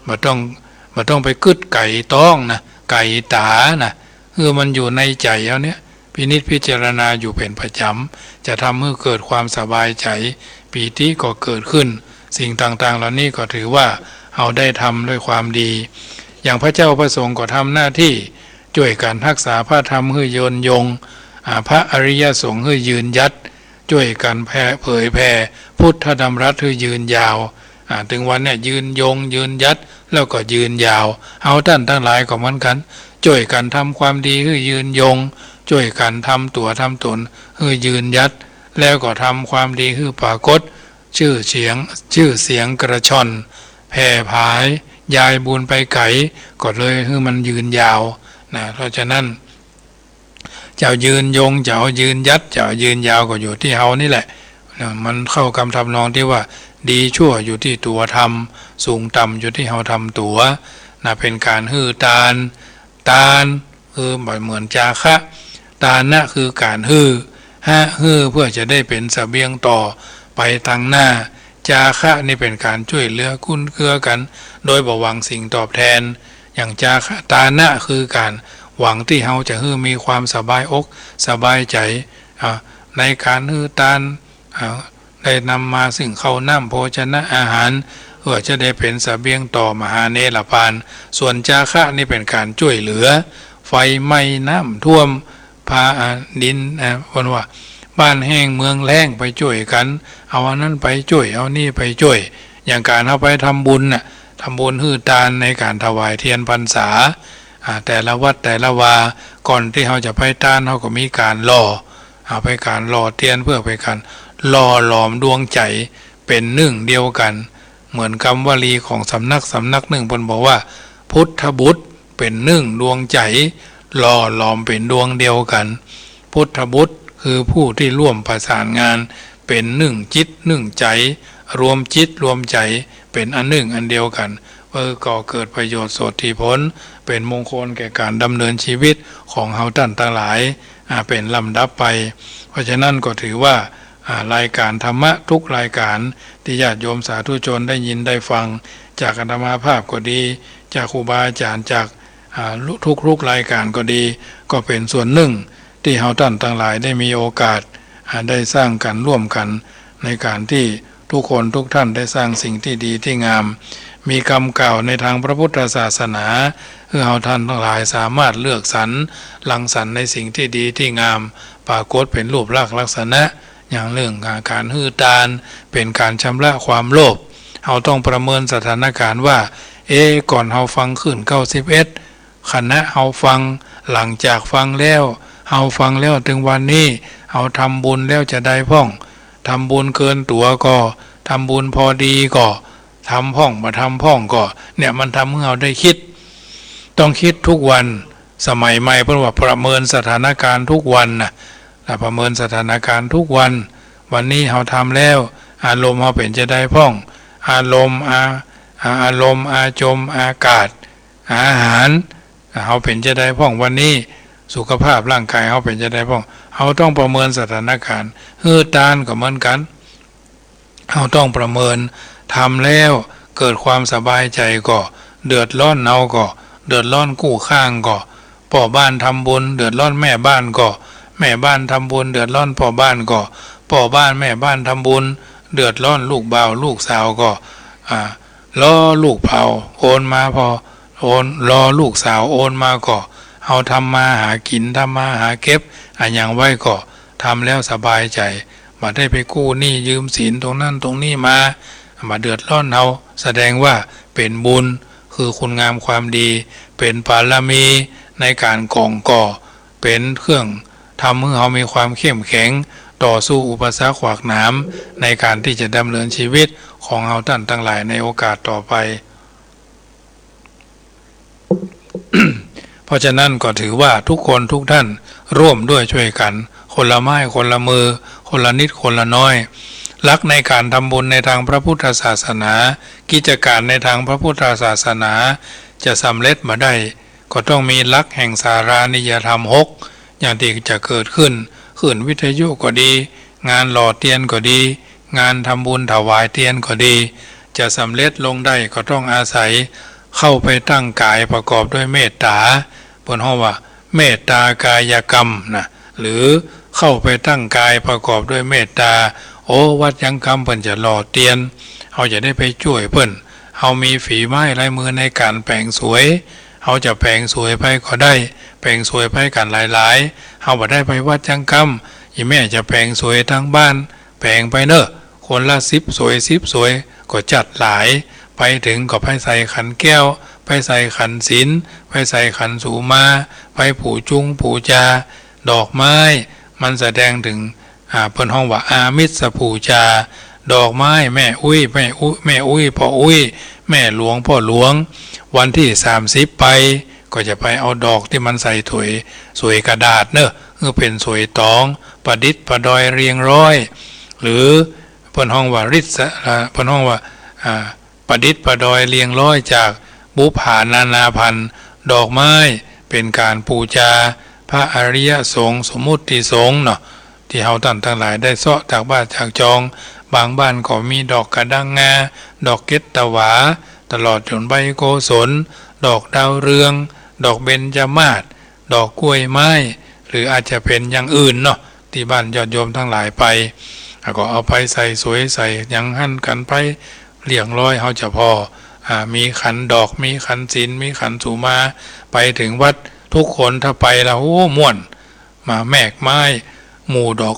บ่ต้องไปกึดไก่ต้องนะไก่ตานะคือมันอยู่ในใจเอาเนี้ยพินิจพิจารณาอยู่เป็นประจำจะทำให้เกิดความสบายใจปีติก็เกิดขึ้นสิ่งต่างๆเหล่านี้ก็ถือว่าเอาได้ทำด้วยความดีอย่างพระเจ้าพระสงฆ์ก็ทำหน้าที่ช่วยการรักษาพระธรรมให้ยืนยงพระอริยสงฆ์ให้ยืนยัดช่วยกันเผยแผ่พุทธธรรมรัตน์ให้ยืนยาวถึงวันเนี่ยยืนยงยืนยัดแล้วก็ยืนยาวเอาท่านทั้งหลายก็เหมือนกันช่วยกันทำความดีให้ยืนยงช่วยกันทำตัวทำตนให้ยืนยัดแล้วก็ทำความดีให้ปรากฏชื่อเสียงกระชอนแผ่ผายยายบุญไปไกลก็เลยให้มันยืนยาวนะเพราะฉะนั้นเจ้ายืนยงเจ้ายืนยัดเจ้ายืนยาวก็อยู่ที่เฮานี่แหละมันเข้าคำทำนองที่ว่าดีชั่วอยู่ที่ตัวทำสูงต่ำอยู่ที่เฮาทำตัวนะเป็นการฮือตาลคือเหมือนจาคะตานะคือการฮือเพื่อจะได้เป็นเสบียงต่อไปทางหน้าจาคะนี่เป็นการช่วยเหลือคุ้นเกื้อกันโดยบ่หวังสิ่งตอบแทนอย่างจาคะตานะคือการหวังที่เฮาจะฮือมีความสบายอกสบายใจในการฮือตานได้นำมาซึ่งข้าวน้ำโภชนะอาหารเพื่อจะได้เป็นเสบียงต่อมหาเนรพานส่วนจาคะนี่เป็นการช่วยเหลือไฟไหม้น้ำท่วมพาดินคนว่าบ้านแห้งเมืองแล้งไปช่วยกันเอาอันนั้นไปช่วยเอานี่ไปช่วยอย่างการเอาไปทำบุญทำบุญฮือตานในการถวายเทียนพรรษาแต่ละวัดแต่ละวาก่อนที่เขาจะไปตานเขาก็มีการไปการหล่อเทียนเพื่อไปการหล่อหลอมดวงใจเป็นหนึ่งเดียวกันเหมือนคำวลีของสำนักหนึ่งเพิ่นบอกว่าพุทธบุตรเป็นหนึ่งดวงใจหล่อหลอมเป็นดวงเดียวกันพุทธบุตรคือผู้ที่ร่วมประสานงานเป็นหนึ่งจิตหนึ่งใจรวมจิตรวมใจเป็นอันหนึ่งอันเดียวกันก่อเกิดประโยชน์โสติผลเป็นมงคลแก่การดำเนินชีวิตของเฮาท่านทั้งหลายเป็นลำดับไปเพราะฉะนั้นก็ถือว่ารายการธรรมะทุกรายการที่ญาติโยมสาธุชนได้ยินได้ฟังจากอาตมาภาพก็ดีจากครูบาอาจารย์จากทุกรายการก็ดีก็เป็นส่วนหนึ่งที่เฮาท่านทั้งหลายได้มีโอกาสได้สร้างกันร่วมกันในการที่ทุกคนทุกท่านได้สร้างสิ่งที่ดีที่งามมีคำกล่าวในทางพระพุทธศาสนาเพื่อเฮาท่านทั้งหลายสามารถเลือกสรรรังสรรค์ในสิ่งที่ดีที่งามปรากฏเป็นรูปลักษณะอย่างเรื่องการฮือตานเป็นการชำระความโลภเฮาต้องประเมินสถานการณ์ว่าก่อนเฮาฟังขึ้น91คณะเฮาฟังหลังจากฟังแล้วเฮาฟังแล้วถึงวันนี้เฮาทำบุญแล้วจะได้พ่องทำบุญเกินตัวก็ทำบุญพอดีก็ทำพ่องมาทำพ่องก็เนี่ยมันทำให้เราได้คิดต้องคิดทุกวันสมัยใหม่เพิ่นว่าประเมินสถานการณ์ทุกวันนะประเมินสถานการณ์ทุกวันนี้เราทำแล้วอารมณ์เราเป็นจะได้พ่องอารมณ์อาจมอากาศอาหารเราเป็นจะได้พ่องวันนี้สุขภาพร่างกายเราเป็นจะได้พ่องเราต้องประเมินสถานการณ์ฮือตานก็เหมือนกันเราต้องประเมินทำแล้วเกิดความสบายใจก็เดือดร้อนเราก็เดือดร้อนกู้ข้างก็พ่อบ้านทำบุญเดือดร้อนแม่บ้านก็แม่บ้านทำบุญเดือดร้อนพ่อบ้านก็พ่อบ้านแม่บ้านทำบุญเดือดร้อนลูกบ่าวลูกสาวก็รอลูกเผาโอนมาพอโอนรอลูกสาวโอนมาก็เอาทำมาหากินทำมาหาเก็บอย่างไว้ก็ทำแล้วสบายใจมาได้ไปกู้หนี้ยืมสินตรงนั้นตรงนี้มาเดือดร้อนเราแสดงว่าเป็นบุญคือคุณงามความดีเป็นบารมีในการก่อเป็นเครื่องทำให้เรามีความเข้มแข็ง ต่อสู้อุปสรรคขวากหนามในการที่จะดำเนินชีวิตของเราท่านทั้งหลายในโอกาสต่อไป เพราะฉะนั้นก็ถือว่าทุกคนทุกท่านร่วมด้วยช่วยกันคนละไม้คนละมือคนละนิดคนละน้อยรักในการทำบุญในทางพระพุทธศาสนากิจการในทางพระพุทธศาสนาจะสำเร็จมาได้ก็ต้องมีหลักแห่งสารานิยธรรม6อย่างที่จะเกิดขึ้นวิทยุก็ดีงานหล่อเทียนก็ดีงานทำบุญถวายเทียนก็ดีจะสำเร็จลงได้ก็ต้องอาศัยเข้าไปตั้งกายประกอบด้วยเมตตาบนห้องว่าเมตตากายกรรมนะหรือเข้าไปตั้งกายประกอบด้วยเมตตาโอ้วัดยังคำเพิ่นจะหล่อเตียนเขาจะได้ไปช่วยเพิ่นเขามีฝีไม้ลายมือในการแปลงสวยเขาจะแปลงสวยไปก็ได้แปลงสวยไปกันหลายๆเขาบ่ได้ไปวัดยังคำอีแม่จะแปลงสวยทั้งบ้านแปลงไปเนอะคนละ10 สวย10 สวยก็จัดหลายไปถึงก็ไปใส่ขันแก้วไปใส่ขันศีลไปใส่ขันสูมาไปผูจุงผูจาดอกไม้มันแสดงถึงเพิ่นห้องว่าอามิสผูจาดอกไม้แม่อุ้ยพ่ออุ้ยแม่หลวงพ่อหลวงวันที่30ไปก็จะไปเอาดอกที่มันใส่ถุยสวยกระดาษเนอะเป็นสวยตองประดิษฐ์ประดอยเรียงร้อยหรือเพิ่นห้องว่าริษเพิ่นห้องว่าประดิษฐ์ประดอยเรียงร้อยจากบุพานานาพันธ์ดอกไม้เป็นการปูชาพระอริยสงฆ์สมมุติสงฆ์เนาะที่เฮาท่านทั้งหลายได้เสาะจากบ้านจากจองบางบ้านก็มีดอกกระดังงาดอกเกตตะหวาตลอดจนใบโกศลดอกดาวเรืองดอกเบญจมาศดอกกล้วยไม้หรืออาจจะเป็นอย่างอื่นเนาะที่บ้านญาติโยมทั้งหลายไปก็เอาไปใส่สวยใส่ยังหั่นกันไปเลี้ยงร้อยเฮาจะพอมีขันดอกมีขันศีลมีขันสุมาไปถึงวัดทุกคนถ้าไปแล้วโอ้ม่วนมาแมกไม้หมู่ดอก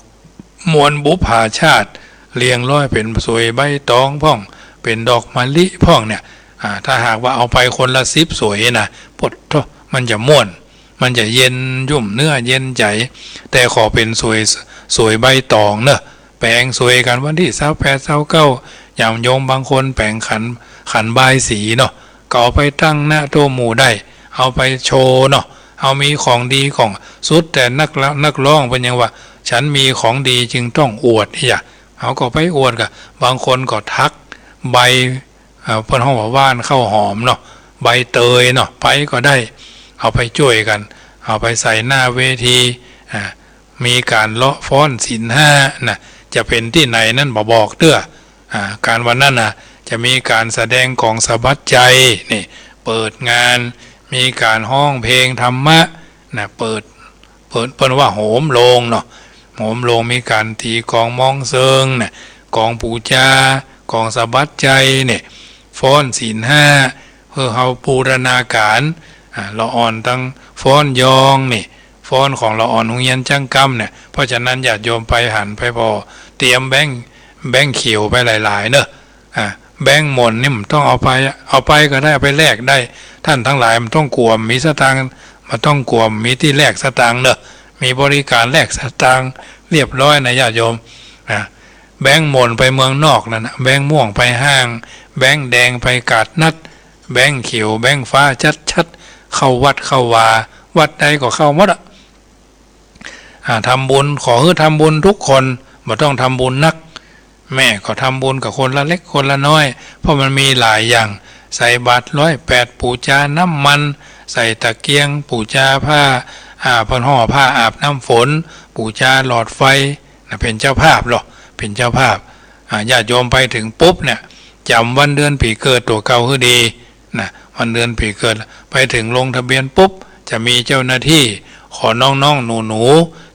มวลบุพาชาติเรียงร้อยเป็นสวยใบตองพ่องเป็นดอกมะลิพ่องเนี่ยถ้าหากว่าเอาไปคนละ10 สวยนะปดมันจะม่วนมันจะเย็นยุ่มเนื้อเย็นใจแต่ขอเป็นสวยใบตองเนอะแปลงสวยกันวันที่28 29อย่างโยมบางคนแปลงขันใบสีเนาะก็เอาไปตั้งหน้าโต๊ะหมู่ได้เอาไปโชว์เนาะเอามีของดีของสุดแต่นักร้องเป็นยังว่าฉันมีของดีจึงต้องอวดอย่าเขาก็ไปอวดกับบางคนก็ทักใบเพิ่นห้องว่าว่านข้าวหอมเนาะใบเตยเนาะไปก็ได้เอาไปช่วยกันเอาไปใส่หน้าเวทีมีการเลาะฟ้อนศีล5นะจะเป็นที่ไหนนั่นบอกเด้อการวันนั้นนะจะมีการแสดงของสะบัดใจนี่เปิดงานมีการห้องเพลงธรรมะนะเปิดเปิ้นว่าโหมโลงเนาะโหมโลงมีการตีกองมองเซิงนะกองปูจากองสะบัดใจเนี่ยฟ้อนศีล5เพื่อเฮาบูรณาการละอ่อนตั้งฟ้อนยองนี่ฟ้อนของละอ่อนหงเฮียนจังกำเนี่ยเพราะฉะนั้นญาติโยมไปหันไปพอเตรียมแบงค์เขียวไปหลายๆเนอะแบงค์หม่นนี่มันต้องเอาไปก็ได้เอาไปแลกได้ท่านทั้งหลายมันต้องกลัวมีสตางค์มันต้องกลัวมีที่แลกสตางค์เนอะมีบริการแลกสตางค์เรียบร้อยนะญาติโยมแบงค์หม่นไปเมืองนอกนั่นนะแบงค์ม่วงไปห้างแบงค์แดงไปกาดนัดแบงค์เขียวแบงค์ฟ้าชัดเข้าวัดเข้าวาวัดใดก็เข้าหมดทำบุญขอให้ทำบุญทุกคนไม่ต้องทำบุญนักแม่ก็ทำบุญกับคนละเล็กคนละน้อยเพราะมันมีหลายอย่างใส่บาตร108ปูชาน้ำมันใส่ตะเกียงปูชาผ้าพนห่อผ้าอาบน้ำฝนปูชาหลอดไฟเป็นเจ้าภาพหรอเป็นเจ้าภาพญาติโยมไปถึงปุ๊บเนี่ยจำวันเดือนปีเกิดตัวเก่าคือดีนะวันเดือนปีเกิดไปถึงลงทะเบียนปุ๊บจะมีเจ้าหน้าที่ขอน้องๆหนู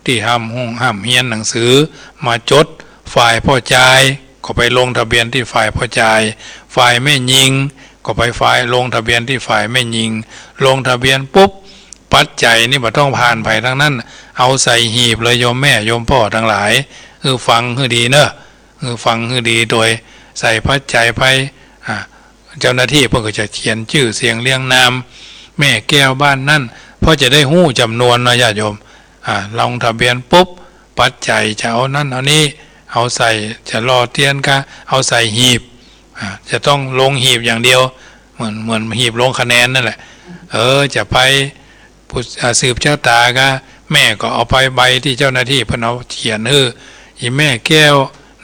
ที่ห้ามเฮียนหนังสือมาจดฝ่ายพ่อจ่ายก็ไปลงทะเบียนที่ฝ่ายพ่อจ่ายฝ่ายแม่ยิงก็ไปฝ่ายลงทะเบียนที่ฝ่ายแม่ยิงลงทะเบียนปุ๊บปัจจัยนี่บ่ต้องผ่านไผทั้งนั้นเอาใส่หีบเลยโยมแม่โยมพ่อทั้งหลายฟังให้ดีเนอะฟังให้ดีโดยใส่ปัจจัยไปเจ้าหน้าที่เพิ่นก็จะเขียนชื่อเสียงเรียงนามแม่แก้วบ้านนั่นเพราะจะได้หู้จำนวนนะญาติโยมลงทะเบียนปุ๊บ ปัจจัยจะเอานั่นเอานี่เอาใส่จะรอเทียนก็เอาใส่หีบจะต้องลงหีบอย่างเดียวเหมือนหีบลงคะแนนนั่นแหละจะไปสืบชะตาก็แม่ก็เอาไปใบที่เจ้าหน้าที่เพิ่นเอาเขียนอีแม่แก้ว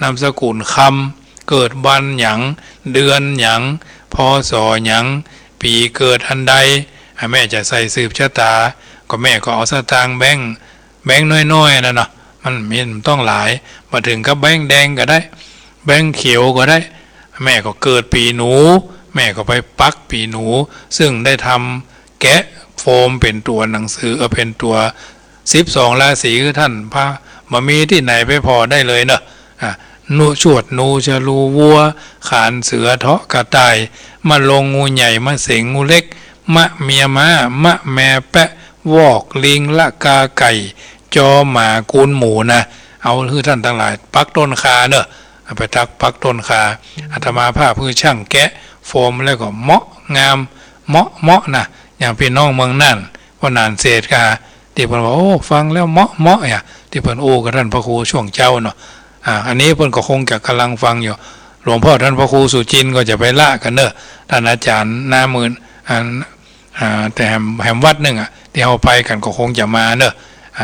นามสกุลคำเกิดวันหยังเดือนหยังพศหยังปีเกิดอันใดแม่จะใส่สืบชะตาก็แม่ก็เอาสตางค์แบงค์น้อยๆนะเนาะมันต้องหลายมาถึงกับแบงค์แดงก็ได้แบงค์เขียวก็ได้แม่ก็เกิดปีหนูแม่ก็ไปปักปีหนูซึ่งได้ทำแกะโฟมเป็นตัวหนังสือเป็นตัว12ราศีคือท่านพระมามีที่ไหนไปพอได้เลยเนอะนูชวดนูชะลูวัวขานเสือเทาะกระต่ายมาลงงูใหญ่มาเสงงูเล็กมะเมียม้ามะแม่แปะวอกลิงละกาไก่จอหมากูนหมูนะเอาคือท่านทั้งหลายปักต้นคาเนอะไปตักปักต้นคาอาตมาภาพคือช่างแกะโฟมแล้วก็เมาะงามเมาะนะอย่างพี่น้องเมืองนั่นว่านานเศษกาที่เพิ่นว่าโอ้ฟังแล้วเมาะอย่างที่เพิ่นโอ้กับท่านพระครูช่วงเจ้าเนาะอันนี้เพิ่นก็คงจะกำลังฟังอยู่หลวงพ่อท่านพระครูสุจินก็จะไปละกันเนอะท่านอาจารย์หน้ามื่นแต่แหมวัดหนึ่งที่เอาไปกันก็คงจะมาเนอะ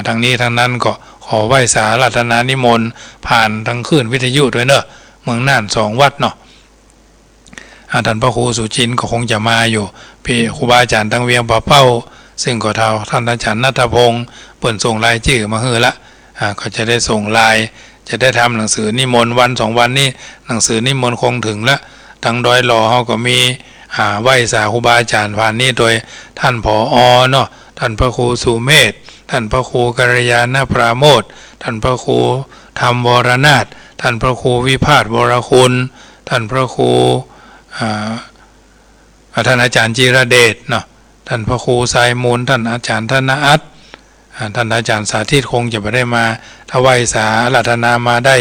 ทางนี้ทางนั้นก็ขอไหว้สารัตนานิมนต์ผ่านทางคลื่นวิทยุด้วยเนอะเมืองน่าน2 วัดเนาะท่านพระครูสุจินก็คงจะมาอยู่พี่ครูบาอาจารย์ตั้งเวียงป่าเป้าซึ่งก็ท่านอาจารย์ณัฐพงศ์เปิดส่งรายชื่อมาให้ละก็จะได้ส่งลายจะได้ทำหนังสือนิมนต์วัน2 วันนี้หนังสือนิมนต์คงถึงละทางดอยหล่อเขาก็มีไหว้สาครูบาอาจารย์ผ่านนี้โดยท่านผอ.เนาะท่านพระครูสุเมธท่านพระครูกัลยาณปราโมทย์ท่านพระครูธรรมวรนาถท่านพระครูวิพาทวรคุณท่านพระครูท่านอาจารย์จิรเดชเนาะท่านพระครูไซมูลท่านอาจารย์ธนอัตท่านอาจารย์สาธิตคงจะไม่ได้มาถ้าไหว้สารัตนามาได้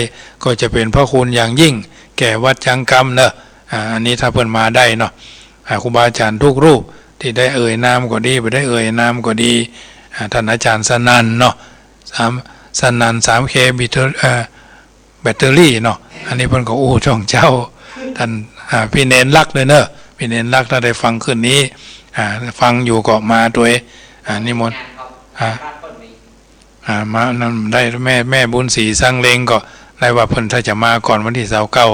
ก็จะเป็นพระคุณอย่างยิ่งแก่วัดจังกรรมเนอะอันนี้ถ้าเพิ่นมาได้เนาะครูบาอาจารย์ทุกรูปที่ได้เอ่ยนามก็ดีไม่ได้เอ่ยนามก็ดีท่านอาจารย์สนันเนาะสนัน3Kแบตเตอรี่เนาะอันนี้เพิ่นก็ช่องเจ้าท่านพี่เน้นรักเลยเนอะพี่เน้นรักถ้าได้ฟังคืนนี้ฟังอยู่ก็มาด้วยนิมนต์มานั่นได้แม่บุญศรีสร้างเลงก็ได้ว่าเพิ่นถ้าจะมาก่อนวันที่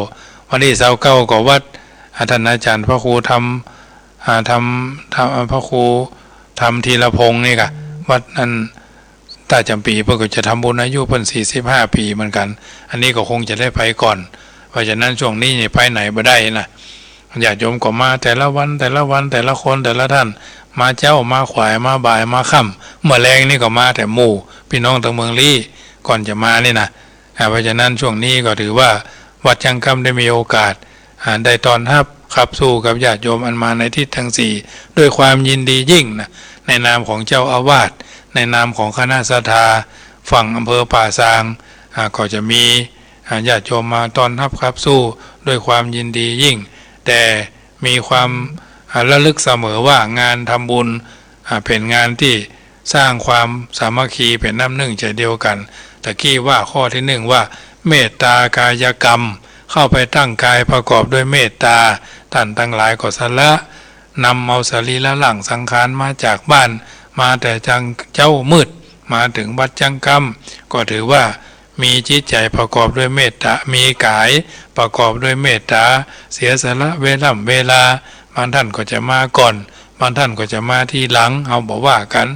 29วันที่29ก็วัดท่านอาจารย์พระครูทำพระครูทำธีรพงศ์นี่ค่ะวัดนั้นตาจำปีเพื่อก็จะทำบุญอายุเพิ่น45 ปีเหมือนกันอันนี้ก็คงจะได้ไปก่อนเพราะฉะนั้นช่วงนี้ไปไหนไม่ได้นะญาติโยมก็มาแต่ละวันแต่ละคนแต่ละท่านมาเจ้ามาขวายมาบ่ายมาค่ำเมื่อแรงนี่ก็มาแต่หมู่พี่น้องทางเมืองลี่ก่อนจะมานี่นะเพราะฉะนั้นช่วงนี้ก็ถือว่าวัดจังกรรมได้มีโอกาสได้ตอนรับขับสู้กับญาติโยมอันมาในทิศทั้ง4ด้วยความยินดียิ่งนะในนามของเจ้าอาวาสในนามของคณะศรัทธาฝั่งอำเภอป่าซางก็จะมีญาติโยมมาตอนรับขับสู้ด้วยความยินดียิ่งแต่มีความระลึกเสมอว่างานทำบุญเป็นงานที่สร้างความสามัคคีเป็นน้ำหนึ่งใจเดียวกันตะกี้ว่าข้อที่1ว่าเมตตากายกรรมเข้าไปตั้งกายประกอบด้วยเมตตาท่านทั้งหลายก็สละนำเอาสรีระหลังสังขารมาจากบ้านมาแต่จังเจ้ามืดมาถึงวัดจังกรรมก็ถือว่ามีจิตใจประกอบด้วยเมตตามีกายประกอบด้วยเมตตาเสียสละเวลาบางท่านก็จะมาก่อนบางท่านก็จะมาทีหลังเอาบอกว่ากัน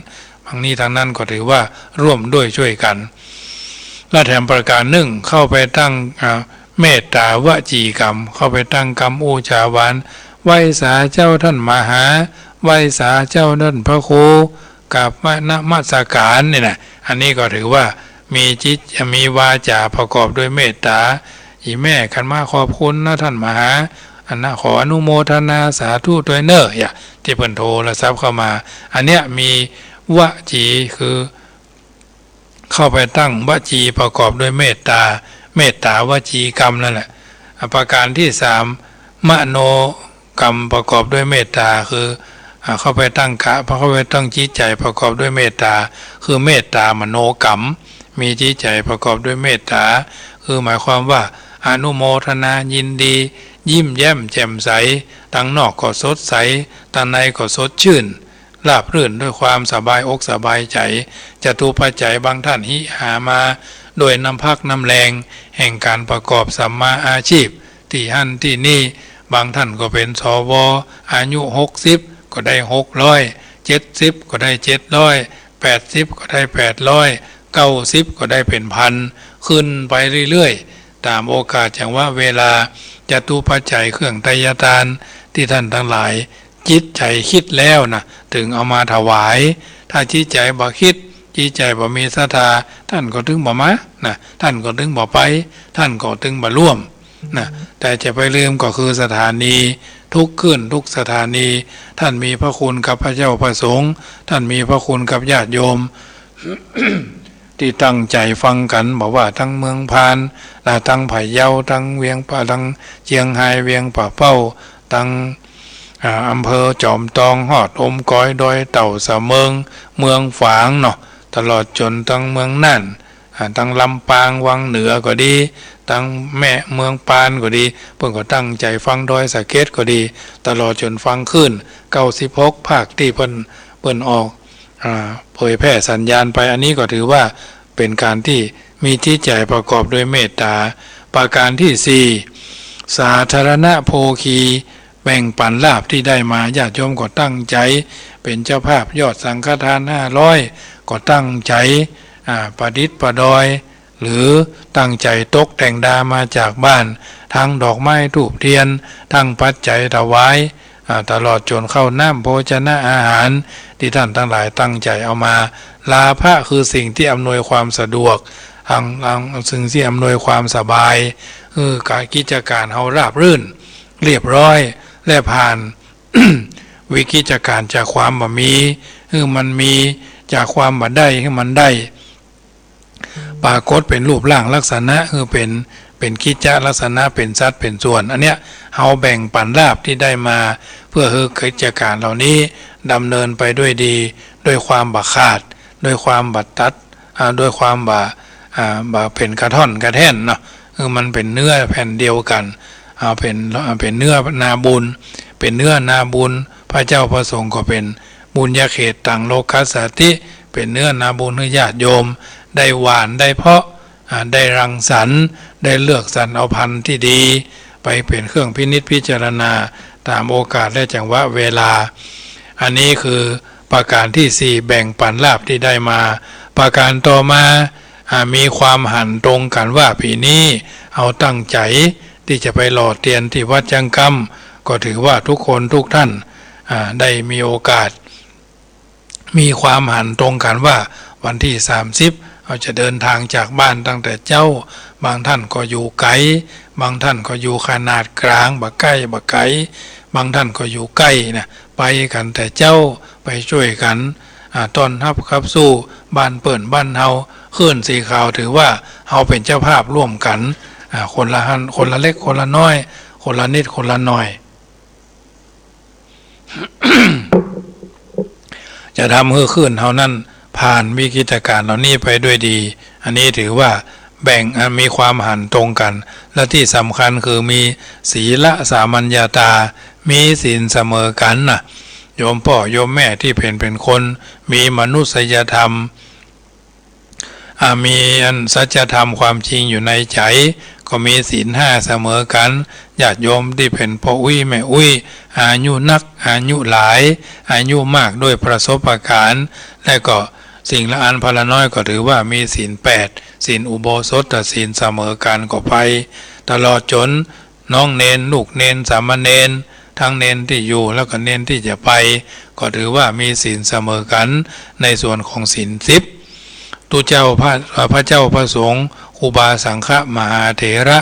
บางนี้ทางนั้นก็ถือว่าร่วมด้วยช่วยกันและแถมประการหนึ่งเข้าไปตั้งเมตตาวจีกรรมเข้าไปตั้งกรรมอุจาหวานไหว้สาเจ้าท่านมหาไหว้สาเจ้าท่านพระครูกับมัสการนี่นะอันนี้ก็ถือว่ามีจิตมีวาจาประกอบด้วยเมตตาอีแม่ขันมาขอบคุณนะท่านมหาอันนะขออนุโมทนาสาธุด้วยเนอะอย่าที่เพิ่นโทรศัพท์เข้ามาอันเนี้ยมีวจีคือเข้าไปตั้งวจีประกอบด้วยเมตตาวจีกรรมนั่นแหละประการที่3มโนกรรมประกอบด้วยเมตตาคือเข้าไปตั้งเข้าไปตั้งจิตใจประกอบด้วยเมตตาคือเมตตามโนกรรม มีจิตใจประกอบด้วยเมตตาคือหมายความว่าอนุโมทนายินดียิ้มแย้มแจ่มใสตั้งนอกก็สดใสตั้งในก็สดชื่นราบรื่นด้วยความสบายอกสบายใจจตุปัจจัยบางท่านหิหามาโดยน้ำพักน้ำแรงแห่งการประกอบสัมมาอาชีพที่หั่นที่นี่บางท่านก็เป็นสวอายุ60ก็ได้600 70ก็ได้700 80ก็ได้800 90ก็ได้เป็นพันขึ้นไปเรื่อยๆตามโอกาสอย่างว่าเวลาจตุปัจจัยเครื่องไตรยทานที่ท่านทั้งหลายจิตใจคิดแล้วนะถึงเอามาถวายถ้าจิตใจบ่คิดจิตใจบ่มีศรัทธาท่านก็ถึงบ่มานะท่านก็ถึงบ่ไปท่านก็ถึงบ่ร่วมนะแต่จะไปลืมก็คือสถานีทุกขึ้นทุกสถานีท่านมีพระคุณกับพระเจ้าพระสงฆ์ท่านมีพระคุณกับญาติโยม ที่ตั้งใจฟังกันบอกว่าทั้งเมืองพานและทั้งไผ่เยาทั้งเวียงป่าทั้งเจียงไฮ้เวียงป่าเป้าทั้งอำเภอจอมตองหอดอมก้อยดอยเต่าสะเมืองเมืองฝางเนาะตลอดจนทั้งเมืองน่านทั้งลำปางวังเหนือก็ดีทั้งแม่เมืองปานก็ดีเพิ่นก็ตั้งใจฟังดอยสะเก็ดก็ดีตลอดจนฟังขึ้น96ภาคที่เพิ่นออกเผยแพร่สัญญาณไปอันนี้ก็ถือว่าเป็นการที่มีจิตใจประกอบด้วยเมตตาประการที่4สาธารณโภคีแบ่งปันลาภที่ได้มาญาติโยมก็ตั้งใจเป็นเจ้าภาพยอดสังฆทาน500ก็ตั้งใจประดิษฐ์ประดอยหรือตั้งใจตกแต่งดามาจากบ้านทั้งดอกไม้ธูปเทียนทั้งปัจจัยถวายตลอดจนเข้าน้ำโภชนะอาหารที่ท่านทั้งหลายตั้งใจเอามาลาภะคือสิ่งที่อำนวยความสะดวกสิ่งที่อำนวยความสบายคือการกิจการเฮาราบรื่นเรียบร้อยและผ่าน วิกิจการจากความบ่มีคือมันมีจากความบ่ได้คือมันได้ปรากฏเป็นรูปร่างลักษณะคือเป็นกิจลักษณะเป็นสัดเป็นส่วนอันเนี้ยเฮาแบ่งปันลาภที่ได้มาเพื่อให้กิจการเหล่านี้ดำเนินไปด้วยดีด้วยความบ่ขาดด้วยความบ่ตัดด้วยความบ่เป็นกระท่อนกระแท่นเนาะคือมันเป็นเนื้อแผ่นเดียวกันเป็นเนื้อนาบุญเป็นเนื้อนาบุญพระเจ้าพระสงฆ์ก็เป็นบุญญาเขตต่างโลกัสสติเป็นเนื้อนาบุญให้ญาติโยมได้หวานได้เพาะได้รังสรรค์ได้เลือกสรรเอาพันธุ์ที่ดีไปเป็นเครื่องพินิจพิจารณาตามโอกาสและจังหวะเวลาอันนี้คือประการที่4แบ่งปันลาภที่ได้มาประการต่อมามีความหันตรงกันว่าปีนี้เอาตั้งใจที่จะไปหล่อเตียนที่วัดจังกำก็ถือว่าทุกคนทุกท่านได้มีโอกาสมีความหันตรงกันว่าวันที่30เราจะเดินทางจากบ้านตั้งแต่เจ้าบางท่านก็อยู่ไกลบางท่านก็อยู่ขนาดกลางบ่ใกล้บ่ไกลบางท่านก็อยู่ใกล้นะไปกันแต่เจ้าไปช่วยกันต้อนรับครับสู้บ้านเปิ่นบ้านเฮาขึ้นสีขาวถือว่าเฮาเป็นเจ้าภาพร่วมกันคนละหันคนละเล็กคนละน้อยคนละนิดคนละหน่อย จะทำให้ขึ้นเฮานั้นผ่านวิกฤตการณ์เหล่านี้ไปด้วยดีอันนี้ถือว่าแบ่งมีความหันตรงกันและที่สำคัญคือมีศีลสามัญญาตามีศีลเสมอกันนะโยมพ่อโยมแม่ที่เป็นคนมีมนุษยธรรมมีสัจธรรมความจริงอยู่ในใจก็มีศีล5เสมอกันญาติโยมที่เป็นพ่ออุ้ยแม่อุ้ยอายุนักอายุหลายอายุมากด้วยประสบการณ์และก็สิ่งละอันพละน้อยก็ถือว่ามีศีล8ศีลอุโบสถศีลเสมอกันก็ไปตลอดจนน้องเนนลูกเนนสามเณรทั้งเนนที่อยู่แล้วก็เนนที่จะไปก็ถือว่ามีศีลเสมอกันในส่วนของศีล10ตุเจ้าพระเจ้าพระสงฆ์ครูบาสังฆมหาเถระ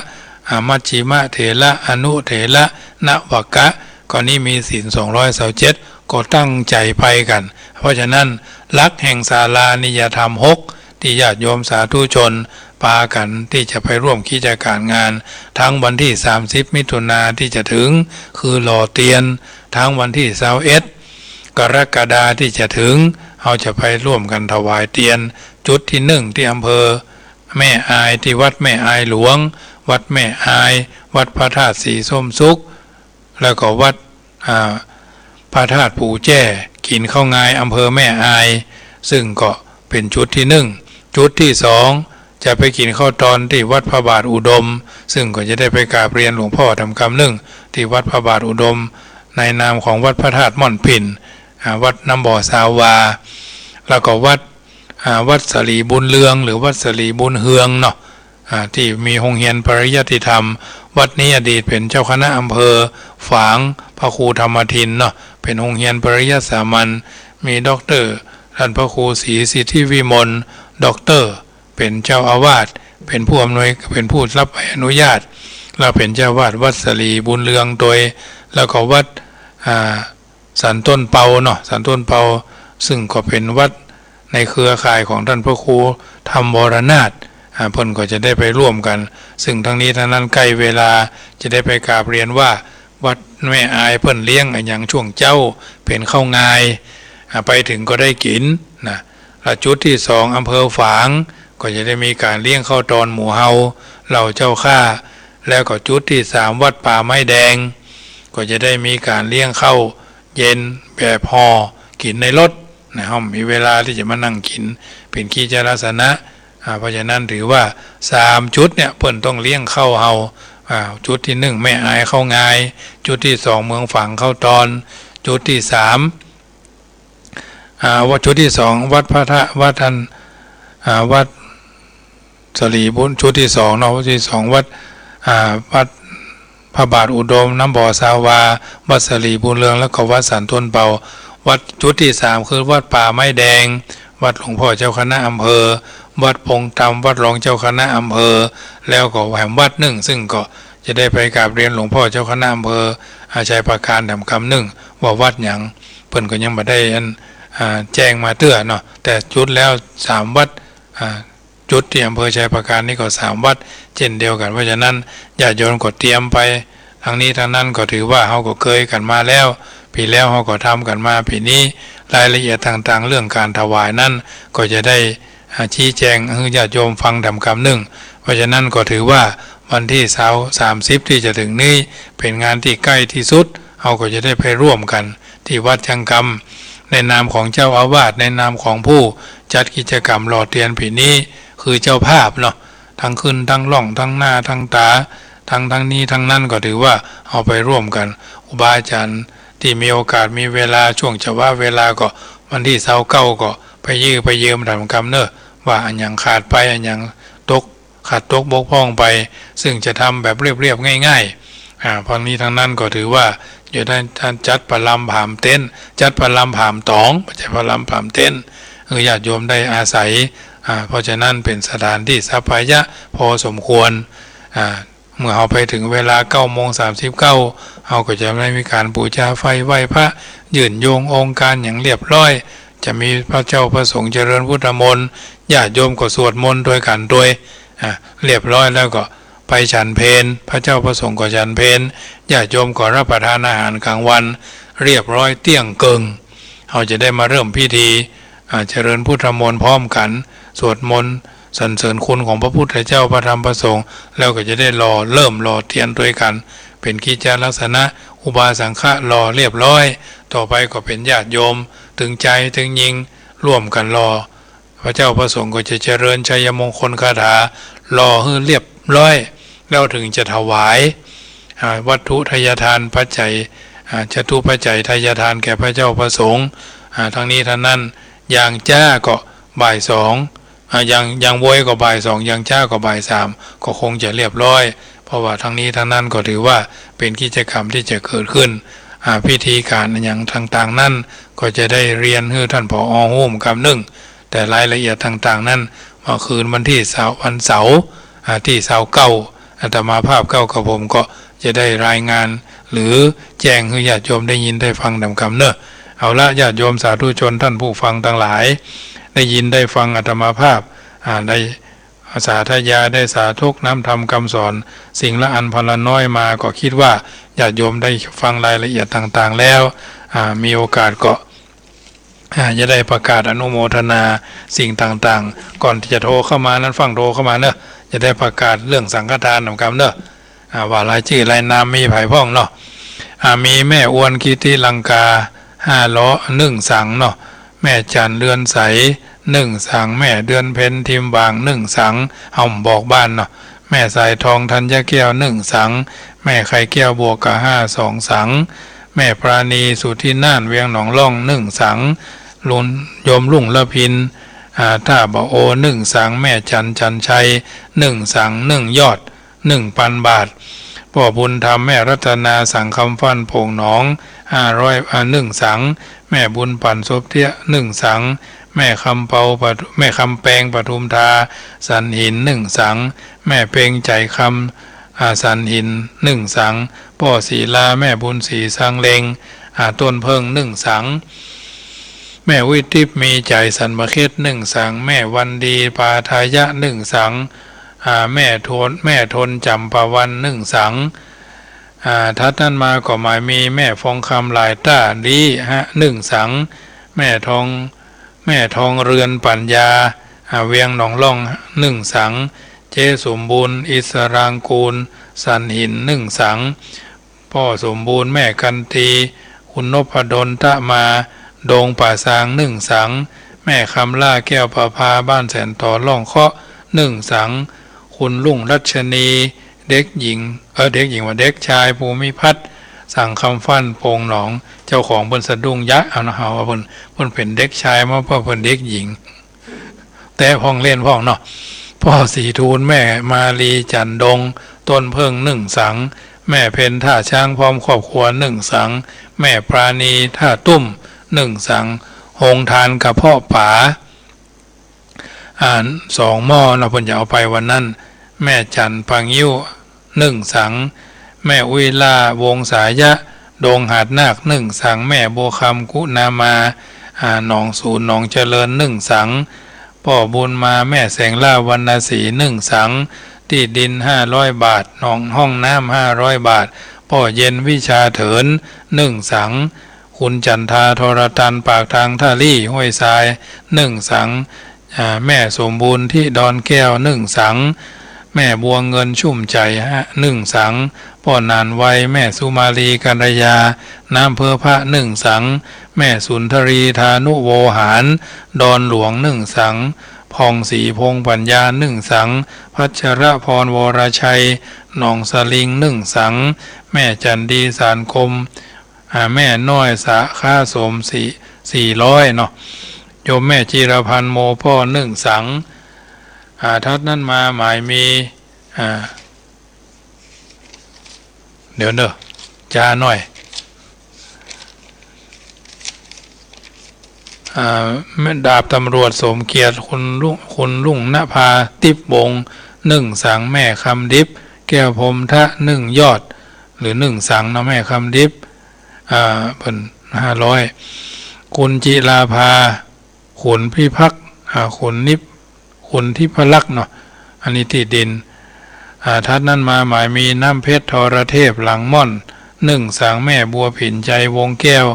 มัชฌิมเถระอนุเถระนวกะก็นี่มีศีล227ก็ตั้งใจไปกันเพราะฉะนั้นหลักแห่งศาลานิยธรรม6ที่ญาติโยมสาธุชนพากันที่จะไปร่วมกิจการงานทั้งวันที่30มิถุนายนที่จะถึงคือหล่อเตียนทั้งวันที่21กรกฎาคมที่จะถึงเราจะไปร่วมกันถวายเตียน จุดที่1ที่อำเภอแม่อายที่วัดแม่อายหลวงวัดแม่อายวัดพระธาตุสีส้มสุขแล้วก็วัดพระธาตุปู่แจ้กินข้าวงายอำเภอแม่อายซึ่งก็เป็นจุดที่1จุดที่2จะไปกินข้าวตอนที่วัดพระบาทอุดมซึ่งก็จะได้ไปกราบเรียนหลวงพ่อทำกรรมที่วัดพระบาทอุดมในนามของวัดพระธาตุม่อนพินวัดน้ำบ่อสาวาแล้วก็วัดสลีบุญเรืองหรือวัดสลีบุญเฮืองเนาะที่มีโรงเรียนปริยัติธรรมวัดนี้อดีตเป็นเจ้าคณะอำเภอฝางพระครูธรรมทินเนาะเป็นโรงเรียนปริยัติสามัญมีด็อกเตอร์ท่านพระครูศรีสิทธิวิมลด็อกเตอร์เป็นเจ้าอาวาสเป็นผู้อำนวยเป็นผู้รับอนุญาตเราเป็นเจ้าวาดวัดสลีบุญเรืองโดยแล้วก็วัดสันต้นเปาเนาะสันต้นเปาซึ่งก็เป็นวัดในเครือข่ายของท่านพระครูธรรมวรนาถเพิ่นก็จะได้ไปร่วมกันซึ่งทั้งนี้ทั้งนั้นใกล้เวลาจะได้ไปกราบเรียนว่าวัดแม่อายเพิ่นเลี้ยงอย่างช่วงเจ้าเป็นข้าวงายไปถึงก็ได้กินนะและจุดที่2อำเภอฝางก็จะได้มีการเลี้ยงข้าวตอนหมู่เฮาเหล่าเจ้าข้าแล้วก็จุดที่3วัดป่าไม้แดงก็จะได้มีการเลี้ยงข้าวเย็นแบบห่อกินในรถนะครับมีเวลาที่จะมานั่งกินเป็นขี้จารสนะเพราะฉะนั้นถือว่า3จุดเนี่ยเพิ่นต้องเลี้ยงข้าวเฮาจุดที่1แม่อายเข้างายจุดที่2เมืองฝางเข้าตอนจุดที่3วัดจุดที่2วัดพระธาตุวัดวัดสลีบุญจุดที่2เนาะวัดที่2วัดพระบาทอุดมน้ำบ่อสาวาวัดสลีบุญเรืองแล้วก็วัดสันต้นเปาวัดจุดที่3คือวัดป่าไม้แดงวัดหลวงพ่อเจ้าคณะอำเภอวัดพงธรรมวัดรองเจ้าคณะอำเภอแล้วก็แหมวัด1ซึ่งก็จะได้ไปกราบเรียนหลวงพ่อเจ้าคณะอำเภอชัยประการทำคำ1ว่าวัดหยังเพิ่นก็ยังไม่ได้แจ้งมาเตื้อเนาะแต่จุดแล้ว3วัดจุดที่อำเภอชัยประการนี่ก็3วัดเช่นเดียวกันเพราะฉะนั้นญาติโยมก็เตรียมไปทางนี้ทางนั้นก็ถือว่าเขาก็เคยกันมาแล้วปีแล้วเขาก็ทำกันมาปีนี้รายละเอียดต่างๆเรื่องการถวายนั้นก็จะได้ชี้แจงให้ญาติโยมฟังทำคำเพราะฉะนั้นก็ถือว่าวันที่30ที่จะถึงนี้เป็นงานที่ใกล้ที่สุดเขาก็จะได้ไปร่วมกันที่วัดชังกำในนามของเจ้าอาวาสในนามของผู้จัดกิจกรรมหล่อเทียนปีนี้คือเจ้าภาพเนาะทั้งขึ้นทั้งล่องทั้งหน้าทั้งตาทั้งนี้ทั้งนั้นก็ถือว่าเอาไปร่วมกันครูบาอาจารย์ที่มีโอกาสมีเวลาช่วงจะว่าเวลาก็วันที่29ก็ไปยืมทำกรรมเนอะว่าอันยังขาดไปอันยังขาดตกบกพร่องไปซึ่งจะทำแบบเรียบง่ายๆพอนี้ทั้งนั้นก็ถือว่าอยู่ได้ท่านจัดประลำผามเต็นจัดประลำผามตองไม่ใช่ประลำผามเต็นญาติโยมได้อาศัยเพราะฉะนั้นเป็นสถานที่สัพพายะพอสมควรเมื่อเราไปถึงเวลา9:39เราก็จะได้มีการบูชาไฟไหว้พระยืนโยงองค์การอย่างเรียบร้อยจะมีพระเจ้าพระสงฆ์เจริญพุทธมนต์ญาติโยมก็สวดมนต์โดยกันโดยเรียบร้อยแล้วก็ไปฉันเพลพระเจ้าพระสงฆ์ก็ฉันเพลญาติโยมก็รับประทานอาหารกลางวันเรียบร้อยเที่ยงเกิงเราจะได้มาเริ่มพิธีเจริญพุทธมนต์พร้อมกันสวดมนต์สรรเสริญคุณของพระพุทธเจ้าพระธรรมพระสงฆ์แล้วก็จะได้เริ่มเทียนด้วยกันเป็นกิจลักษณะอุบาสังฆะเรียบร้อยต่อไปก็เป็นญาติโยมถึงใจถึงยิงร่วมกันพระเจ้าพระสงฆ์ก็จะเจริญชัยมงคลคาถารอให้เรียบร้อยแล้วถึงจะถวายวัตถุทายทานปัจจัยจตุปัจจัยทายทานแก่พระเจ้าพระสงฆ์ทั้งนี้ทั้งนั้นอย่างจ้าก็บ่าย2อย่างโวยก็บ่าย2อย่างจ้าก็บ่าย3ก็คงจะเรียบร้อยเพราะว่าทั้งนี้ทั้งนั้นก็ถือว่าเป็นกิจกรรมที่จะเกิดขึ้นพิธีการอย่างต่างๆนั้นก็จะได้เรียนให้ท่านผอ.หุ้มคำแต่รายละเอียดต่างๆนั้นเมื่อคืนวันที่วันเสาร์ที่29อาตมาภาพกับผมก็จะได้รายงานหรือแจ้งให้ญาติโยมได้ยินได้ฟังดำคำเอาละญาติโยมสาธุชนท่านผู้ฟังทั้งหลายได้ยินได้ฟังอาตมาภาพได้สาธยายได้สาธุน้ำธรรมคำสอนสิ่งละอันพละน้อยมาก็คิดว่าญาติโยมได้ฟังรายละเอียดต่างๆแล้วมีโอกาสก็ จะได้ประกาศอนุโมทนาสิ่งต่างๆก่อนที่จะโทรเข้ามานั้นฟังโทรเข้ามาเนอะจะได้ประกาศเรื่องสังฆทานนำคำเนอะว่ารายชื่อรายนามมีไผ่พ้องเนาะมีแม่อ้วนกิติลังกา5 ล้อ1 สังเนาะแม่จันเรือนใส1 สังแม่เดือนเพ็ญทิมบาง1 สังห่อมบอกบ้านเนาะแม่สายทองธัญแก้ว1 สังแม่ไข่แก้วบวกกับ2 สังแม่ปราณีสุธิน่านเวียงหนองล่อง1 สังลุนโยมลุ่งละพินท่าบ่อโอ1 สังแม่จันชัย1 สัง1 ยอด1,000 บาทพ่อบุญธรรมแม่รัตนาสังคำฟันโป่งหนอง1 สังแม่บุญปั่นซบเทีย1 สังแม่คำแม่คำแปงปทุมทาสันหิน1 สังแม่เปงใจคำสันหิน1 สังพ่อศีลาแม่บุญศรีสังเลงต้นเพิง1 สังแม่วิทิพมีใจสันบะเค็ด1 สังแม่วันดีปาทายะ1 สังแม่ทนจำปาวัน1 สังทัดนั้นมาก็หมายมีแม่ฟองคำลายต้าดี1 สังแม่ทองเรือนปัญญาเวียงหนองล่อง1 สังเจสมบูรณ์อิสรางกูลสันหิน1 สังพ่อสมบูรณ์แม่กันตีคุณนพดลตะมาโดงป่าซาง1 สังแม่คำล่าแก้วประภาบ้านแสนต่อล่องเคาะ1 สังคุณลุงรัชนีเด็กหญิงว่าเด็กชายภูมิพัฒน์สั่งคำฟันโปงหนองเจ้าของเพิ่นสะดุ้งยะเอานะฮะว่าเพิ่นเป็นเด็กชายมาเพราะเพิ่นเด็กหญิงแต่พ้องเล่นพ้องเนาะพ่อสีทูลแม่มาลีจันดงต้นเพิ่ง1 สังแม่เพนท่าช้างพร้อมครอบครัว1 สังแม่ปราณีท่าตุ้ม1 สังหงทานกระเพาะป๋า2 หม้อเราเพิ่นจะเอาไปวันนั้นแม่จันปังยิ้ว1 สังแม่อุยลาวงสายะดงหาดนาค1 สังแม่โบคำกุนามาหนองสูนหนองเจริญ1 สังพ่อบุญมาแม่แสงล่าวรรณศรี1 สังที่ดิน500 บาทหนองห้องน้ำ500 บาทพ่อเย็นวิชาเถิน1 สังคุณจันทาทรตันปากทางท่าลี่ห้วยทราย1 สังแม่สมบูรณ์ที่ดอนแก้ว1 สังแม่บัวเงินชุ่มใจ1 สังพ่อนานไวแม่สุมาลีกัญญาน้ำเพอพระ1 สังแม่สุนทรีธานุโวหารดอนหลวง1 สังพองศรีพงปัญญา1 สังพัชรพรวรชัยหนองสลิง1 สังแม่จันดีสารคมแม่น้อยสาค่าสม400เนาะโยมแม่จีรพันธ์โมพ่อ1 สังทัดนั้นมาหมายมีเดี๋ยวเนอะจ้าหน่อยดาบตำรวจสมเกียรติคุณลุงณภาติบวง1 สังแม่คำดิบแก้วพรมทะ1 ยอดหรือ1 สังนะแม่คำดิบเป็น500คุณจิราภาขุนพิพักษ์ขุนทิพลักษ์เนาะอันนี้ที่ดินทัดนั้นมาหมายมีน้ำเพชรทรเทพหลังม่อน1 สังแม่บัวผินใจวงแก้ว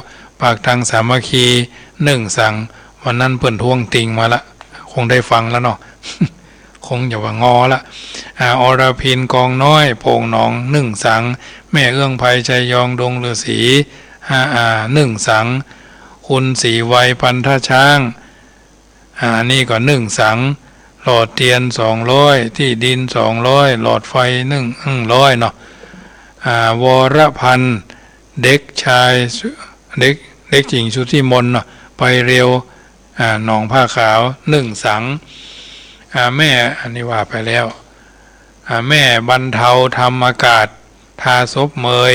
ปากทางสามัคคี1 สังวันนั้นเปิ่นทวงติงมาละคงได้ฟังแล้วเนาะ คงอย่าว่างอละอรพินกองน้อยโป่งหนอง1 สังแม่เอื้องไพใจยองดงฤาษี1 สังคุณศรีไวยพันธช้างนี่ก็1 สังหลอดเทียน200ที่ดิน200หลอดไฟ100เนาะวรพันธ์เด็กชายเด็กหญิงชุติมนเนาะไปเร็วหนองผ้าขาว1 สังแม่อันนี้ว่าไปแล้วแม่บรรเทาธรรมอากาศทาศพเมย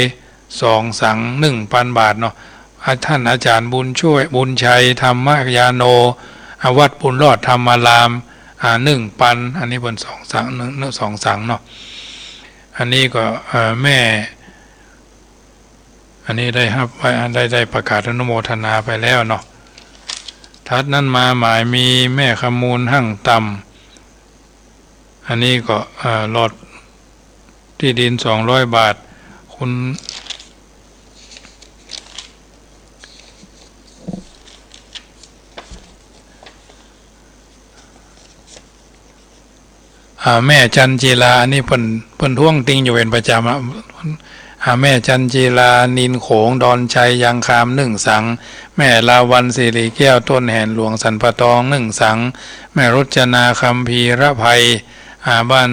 2 สัง 1,000 บาทเนาะท่านอาจารย์บุญชัยธรรมยาโนวัดบุญรอดธรรมาราม1,000อันนี้บน2 สัง2 สังเนาะอันนี้ก็แม่อันนี้ได้ประกาศอนุโมทนาไปแล้วเนาะทัดนั้นมาหมายมีแม่ขมูลหั่งต่ำอันนี้ก็หลอดที่ดิน200 บาทคุณ แม่จันจีลาอันนี้เพิ่นท่วงติงอยู่เป็นประจำแม่จันจีลานินโขงดอนชัยยังคาม1 สังแม่ลาวันสิริแก้วต้นแห่นหลวงสันปะตอง1 สังแม่รจนาคำพีระภัยบ้าน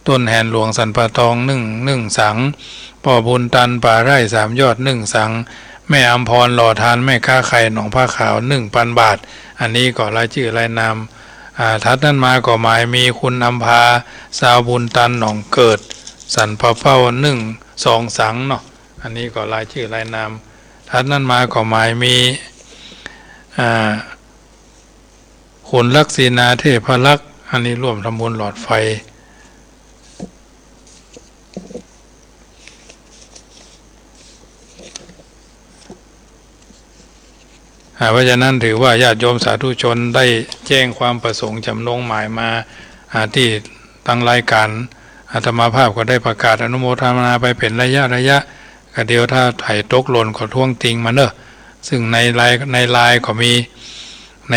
ต้นแห่นหลวงสันปะตอง1 สังพ่อบุญตันป่าไร่3 ยอด1 สังแม่อัมพรหล่อทานแม่ค้าไข่หนองผ้าขาว 1,000 บาทอันนี้ก็รายชื่อรายนามทัดนั้นมาก็หมายมีคุณอัมพาสาวบุญตันหนองเกิดสันพะเป้า1-2 สังเนาะอันนี้ก็รายชื่อรายนามทัดนั้นมาก็หมายมีคุณลักษีนาเทพลักษ์อันนี้ร่วมทำบุญหลอดไฟเพราะฉะนั้นถือว่าญาติโยมสาธุชนได้แจ้งความประสงค์จำนงหมายมาที่ตั้งรายการอาตมาภาพก็ได้ประกาศอนุโมทนาไปเป็นระยะก็เดียวถ้าไถ่ตกหล่นก็ท่วงติงมาเนอะซึ่งในไลน์ก็มีใ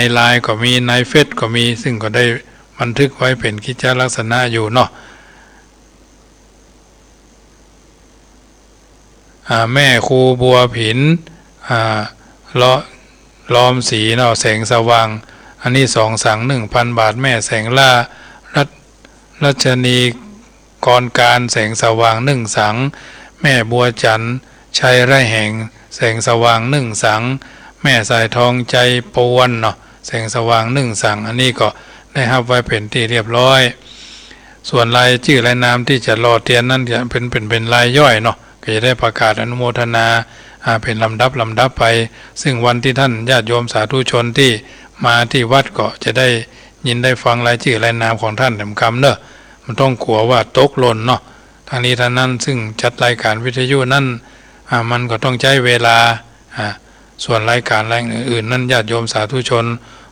นเฟซก็มีซึ่งก็ได้บันทึกไว้เป็นกิจลักษณะอยู่เนาะแม่ครูบัวผินล้อมสีเนาะแสงสว่างอันนี้2 สัง 1,000 บาทแม่แสงล่ารัชนีกรการแสงสว่าง1 สังแม่บัวจันทร์ชัยไร่แห่งแสงสว่าง1 สังแม่สายทองใจปวนเนาะแสงสว่าง1 สังอันนี้ก็ได้รับไว้เป็นที่เรียบร้อยส่วนรายชื่อรายนามที่จะรอเตียนนั่นจะเป็นรายย่อยเนาะก็จะได้ประกาศอนุโมทนาเป็นลำดับไปซึ่งวันที่ท่านญาติโยมสาธุชนที่มาที่วัดก็จะได้ยินได้ฟังรายชื่อรายนามของท่านเต็มคำเนอะมันต้องกลัวว่าตกหล่นเนาะทางนี้ท่านนั้นซึ่งจัดรายการวิทยุนั่นมันก็ต้องใช้เวลาส่วนรายการอื่นนั่นญาติโยมสาธุชน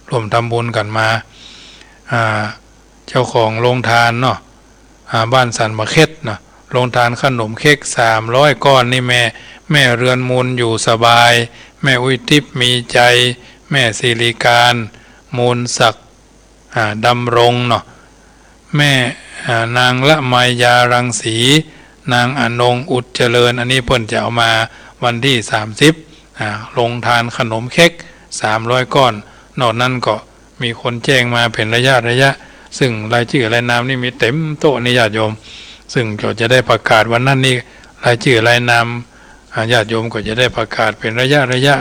ร่วมทำบุญกันมาเจ้าของโรงทานเนาะบ้านสันมะเข็ดเนาะโรงทานขนมเค้ก300 ก้อนนี่แม่เรือนมูลอยู่สบายแม่อุ้ยทิพย์มีใจแม่ศิริการมูลศักดิ์ดำรงเนาะแม่นางละไมยารังสีนางอนงอุดเจริญอันนี้เพิ่นจะเอามาวันที่30โรงทานขนมเค้ก300 ก้อนนอกนั้นก็มีคนแจ้งมาเป็นระยะซึ่งรายชื่อรายนามนี่มีเต็มโต๊ะนี่ญาติโยมซึ่งก็จะได้ประกาศวันนั้นนี่รายชื่อรายนามญาติโยมก็จะได้ประกาศเป็นระยะ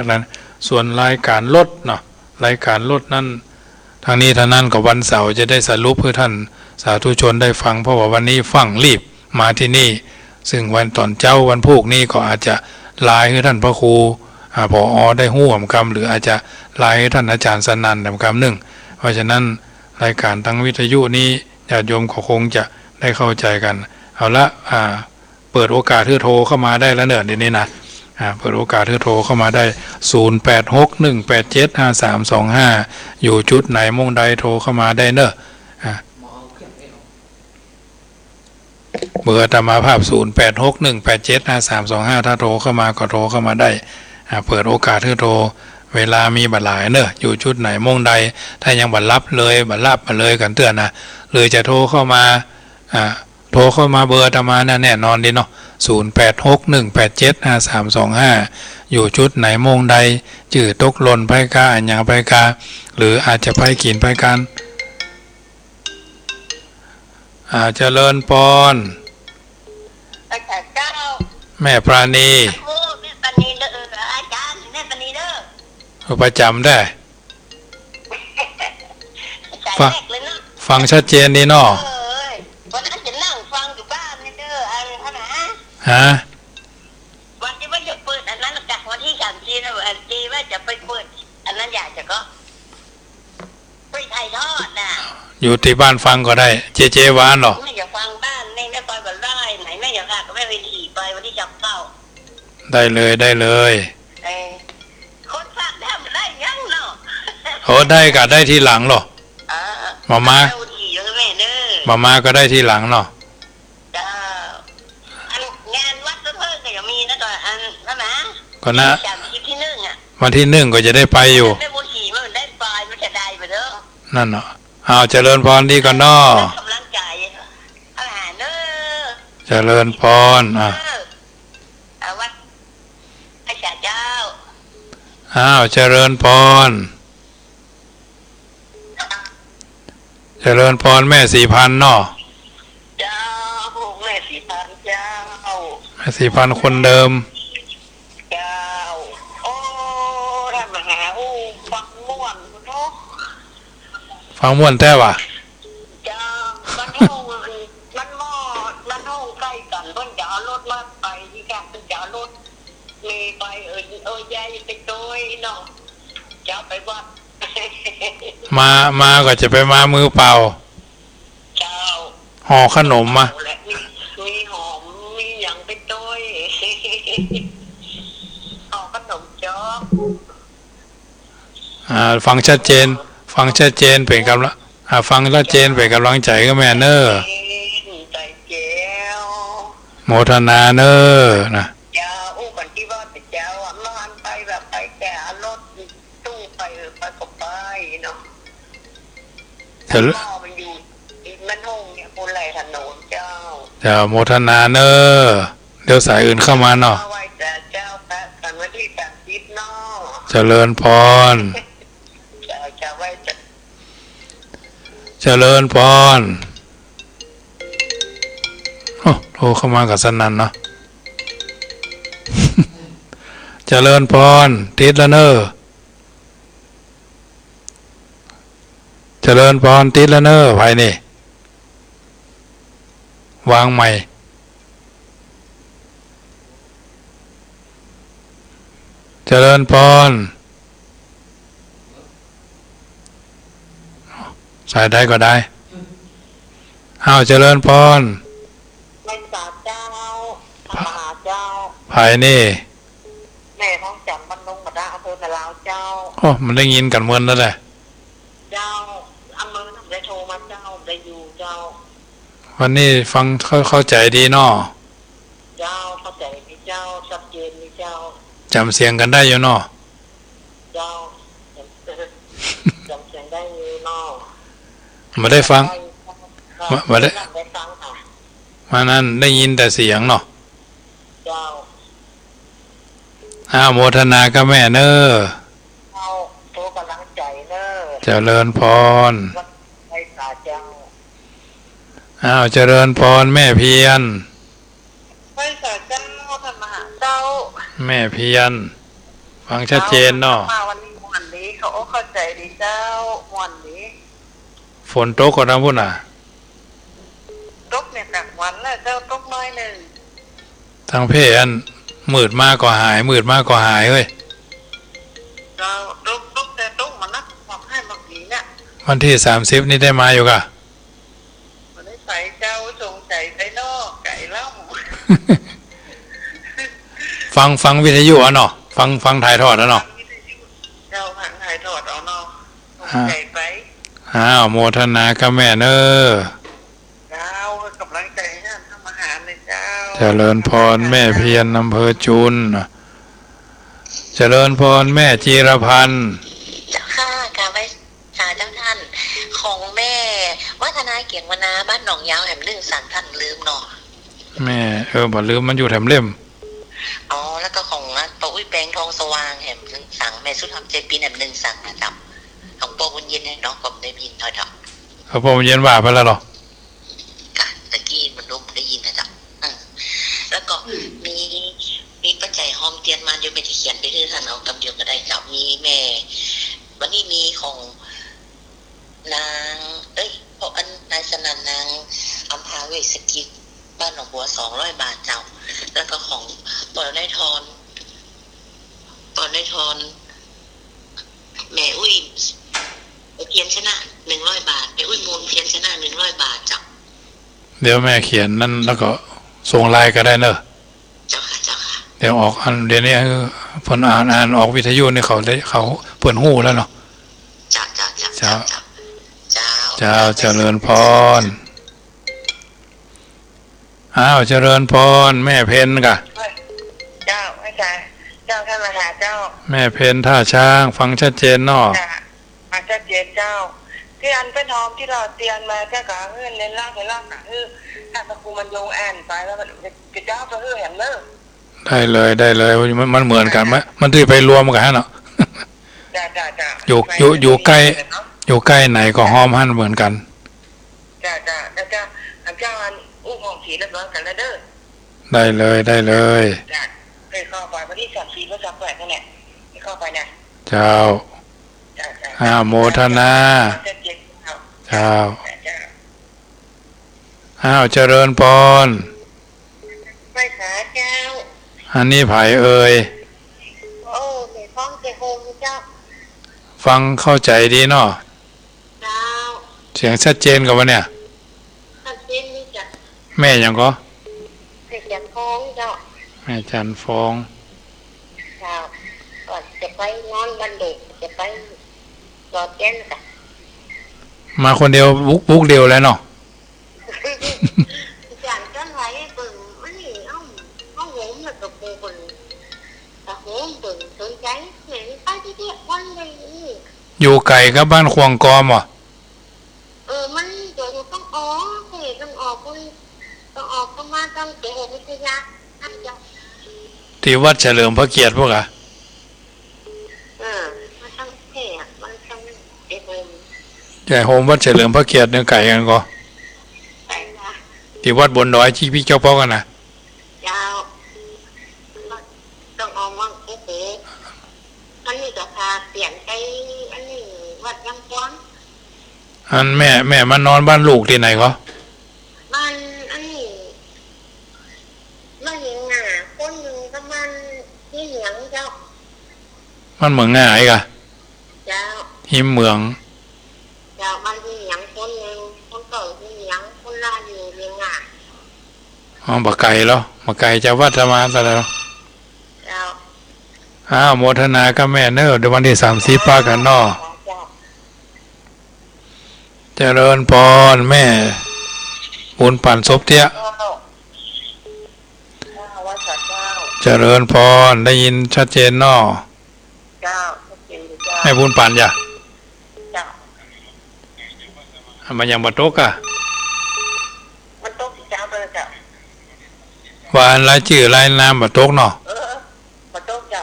นั้นส่วนรายการลดเนาะรายการลดนั้นทางนี้ทางนั้นก็วันเสาร์จะได้สรุปเพื่อท่านสาธุชนได้ฟังเพราะว่าวันนี้ฟังรีบมาที่นี่ซึ่งวันตอนเจ้าวันพุธนี้ก็อาจจะไลน์ให้ท่านพระครูผอ.ได้หู้หำคำหรืออาจจะไลน์ให้ท่านอาจารย์สนั่นหำคำ1เพราะฉะนั้นรายการทางวิทยุนี้ญาติโยมก็คงจะได้เข้าใจกันเอาละเปิดโอกาสที่โทรเข้ามาได้แล้วเนอะเดี๋ยวนี้นะเปิดโอกาสที่โทรเข้ามาได้0861875325อยู่จุดไหนมุ่งใดโทรเข้ามาได้เนอะเบอร์อาตมาภาพ0861875325ถ้าโทรเข้ามาก็โทรเข้ามาได้เปิดโอกาสที่โทรเวลามีบัตรหลายเนอะอยู่ชุดไหนมุ่งใดถ้ายังบัตรรับเลยบัตรรับมาเลยกันเตือนนะเลยจะโทรเข้ามาโทรเข้ามาเบอร์อาตมาแน่นอนดีเนาะ0861875325อยู่ชุดไหนมุ่งใดจื่อตกหล่นไปกาอันยังไปกาหรืออาจจะไปกินไปกันเจริญปอนแม่ปราณีประจำได้ฟังชัดเจนดีเนาะวันนั้นจะนั่งฟังอยู่บ้านนี่เด้ออะไรวันที่ว่าจะเปิดอันนั้นจากวันที่30นะจีว่าจะไปเปิดอันนั้นอยากจะก็ไปถ่ายทอดนะอยู่ที่บ้านฟังก็ได้เจวานหรอไม่อยากฟังบ้านนี่ไม่ไปบ่ได้ไหนไม่อยากก็ไม่ไปขี่ไปวันที่จะเข้าได้เลยคนฟังได้ยังเนาะโอ้ได้ก็ได้ทีหลังหรอมาก็ได้ทีหลังเนาะงานวัดเพิ่งก็ยังมีนะก่อนนะก็นะที่วันที่1ก็จะได้ไปอยู่ได้บุญมันได้ไปมันจะได้ไปเด้อนั่นเนาะเอาเจริญพรดีก่อนเนาะกำลังใจ เจริญพรวัดพระเจ้าเจริญพรเจริญพรแม่4,000เนาะเจ้าแม่4,000เจ้าแม่4,000คนเดิมเจ้าโอ้ท่านมหาฟังม่วนเนาะฟังม่วนแท้ว่ะเจ้ามันห้องใกล้กันเพิ่นจะเอารถมาไปที่กันเพิ่นจะเอารถมีไปยายไปโดยเนาะจะไปวัดมาก็จะไปมามือเปล่าเจ้าห่อขนมมามีหอมมีอย่างไปโดยห่อขนมจ๊อกฟังชัดเจนเป็นกำลังฟังชัดเจนเป็นกำลังใจก็แม่เนอใจแก้วโมทนาเนอนะเจ้าก่อนที่ว่าแต่เจ้านอนไปแบบไปแก่รถตู้ไปก็ไปเนาะมันอยู่มันห้องเนี่ยคนไหลถนนเจ้าโมทนาเนอเดี๋ยวสายอื่นเข้ามาเนาะเจ้าแปะกันวันที่30เนาะเจริญพรจะไว้เจริญพรโทรเข้ามากับสนั่นเนาะเจริญพรติดแล้วเนอเจริญพรติดแล้วเนอภายนี่วางใหม่เจริญพรสายได้ก็ได้เจริญพรไม่สาเจ้ามหาเจ้าภายนี่แม่ท้องจำบรรลุมาได้อำเภอตะลาวเจ้ามันได้ยินกันเมื่อนั่นแหละเจ้าอำเภอทำได้โทรมาเจ้าได้อยู่เจ้าวันนี้ฟังเข้าใจดีเนาะเจ้าเข้าใจดีเจ้าชัดเจนดีเจ้าจำเสียงกันได้อยู่เนาะเจ้าจำเสียงได้อยู่เนาะมาได้ฟังมาได้มานั้นได้ยินแต่เสียงเนาะเจ้าโมทนากับแม่เนอตัวกำลังใจเนอเจริญพรไปสาเจ้าเจริญพรแม่เพียรไปสาเจ้าท่านมหาเจ้าแม่เพียรฟังชัดเจนเนาะมาวันนี้ม่วนนี้เขาเข้าใจดีเจ้าม่วนนี้ฝนตกก็น้ำพุ่นตกเนี่ยหนักวันแล้วเจ้าตกน้อยหนึ่งทางเพศมืดมากก็หายเฮ้ยเราตกแต่ตกมันนักบอกให้บางทีเนี่ยวันที่30นี่ได้มาอยู่กะวันนี้ใส่เจ้าสงใจใส่นอกไก่เล่าฟังวิทยุเนาะฟังถ่ายทอดแล้วเนาะเจ้าหันถ่ายทอดเอาเนาะใจไปโมทนากับแม่เนอเจ้ากำลังใจให้ทำอาหารเลยเจ้าเจริญพรแม่เพียรอำเภอจุนเจริญพรแม่จีรพันธ์เจ้าค่ะการไว้ชาเจ้าท่านของแม่วัฒนาเกียงวนาบ้านหนองยาวแห่ง1สั่งท่านลืมเนาะแม่บ่ลืมมันอยู่แถมเล่มแล้วก็ของป้าอุ้ยแปลงทองสว่างแห่ง1สั่งแม่สุธรรมเจปีแห่ง1สั่งนะจ๊ะของป้าบุญเย็นเนี่ยน้องก็ได้ยินเท่าเดิมป้าบุญเย็นว่าไปแล้วหรอตะกี้มันนุ่มได้ยินนะจ๊ะแล้วก็มีปัจจัยหอมเตียนมาเดี๋ยวไม่จะเขียนไปด้วยท่านเอากำเดียวก็ได้จ้ะมีแม่วันนี้มีของนางเพราะนายสนันนางอัมพาเวสกิจบ้านหนองบัว200 บาทเจ้าแล้วก็ของปอนได้ทอนแม่อุ้ยเพียรชนะ100 บาทแม่อุ้ยมูลเพียรชนะ100 บาทจ้ะเดี๋ยวแม่เขียนนั่นแล้วก็ส่งไลน์ก็ได้เนอะเจ้าค่ะเดี๋ยวออกเดี๋ยวนี้ผลอ่านออกวิทยุนี่เขาเปิดหูแล้วเนาะเจ้าเจริญพรเจริญพรแม่เพนกะเจ้าไม่ใช่เจ้าท่านมหาเจ้าแม่เพนท่าช้างฟังชัดเจนเนาะฟังชัดเจนเจ้าที่อันเป็นหอมที่เราเตียนมาเจ้าก็เงินเล่นล่างกะ ถ้าพระครูมันโยงอ่านไปแล้วมันจะเจ้าไปเรื่อยอย่างเลิก ได้เลยได้เลยมันเหมือนกันไหมมันที่ไปรวมกันเนาะ จ้าจ้าจ้า อยู่ใกล้อยู่ใกล้ไหนก็หอมหั่นเหมือนกันจ้าจ้าแล้วจ้าอันเจ้าอันอุ้มของผีเรียบร้อยกันแล้วเด้อได้เลยได้เลยจ้าเคยเข้าไปวันที่34พฤษภาคมนั่นแหละที่เข้าไปนะเจ้าจ้าจ้าโมทนาเจ้าเจริญพรไปหาเจ้าอันนี้ไผเอ่ยโอ้เดี๋ยวฟ้องเจ้าโฮมเจ้าฟังเข้าใจดีเนาะเจ้าเสียงชัดเจนกับวะเนี่ยชัดเจนนี่จ้ะแม่ยังก็แม่จันฟ้องเจ้าแม่จันฟ้องเจ้าก่อนจะไปนอนบันเด็กจะไปรอแจ้งจ้ะมาคนเดียวบุกเดียวแล้วเนาะจันก็ไหลเบิ่งมันนี่เอาโหมแล้วก็ปูเบิ่งแต่โหมเบิ่งสนใจเห็นไปที่เดียววันเลยอยู่ไกลกับบ้านควงกอมอ่ะมันเดี๋ยวต้องออกเหตุต้องออกคุณต้องออกประมาณต้องเกิดวิทยาท่านจะที่วัดเฉลิมพระเกียรติพวกอะมันต้องเท่มันต้องเด็กเลยใหญ่โฮมวัดเฉลิมพระเกียรติเนี่ยไก่กันก็ที่วัดบนดอยที่พี่เจ้าพ่อกันนะยาวต้องออกมาโอ้โหอันนี้ก็พาเปลี่ยนไปอันนี้วัดยังกว้างอันแม่มานอนบ้านลูกที่ไหนก็บ้านอันนี้บ้านยังหนาคนหนึ่งประมาณที่เหลืองเจ้ามันเหมืองง่ายกะเจ้าหิมเมืองเจ้าบ้านที่เหลืองคนหนึ่งคนเก่าที่เหลืองคนล่าอยู่เรียงง่ายบักไก่แล้วบักไก่จะวัดธรรมะซะแล้วเจ้าโมทนากับแม่เนอเดี๋ยววันที่30ปากันนอเจริญพรแม่บุญปั่นศพเตี้ยเจริญพรได้ยินชัดเจนนอแม่บุญปั่นจ้ะมันยังบัตกอะมันตกเจ้าเลยจ้ะวานรายชื่อรายนามบัตกเนาะบัตกจ้ะ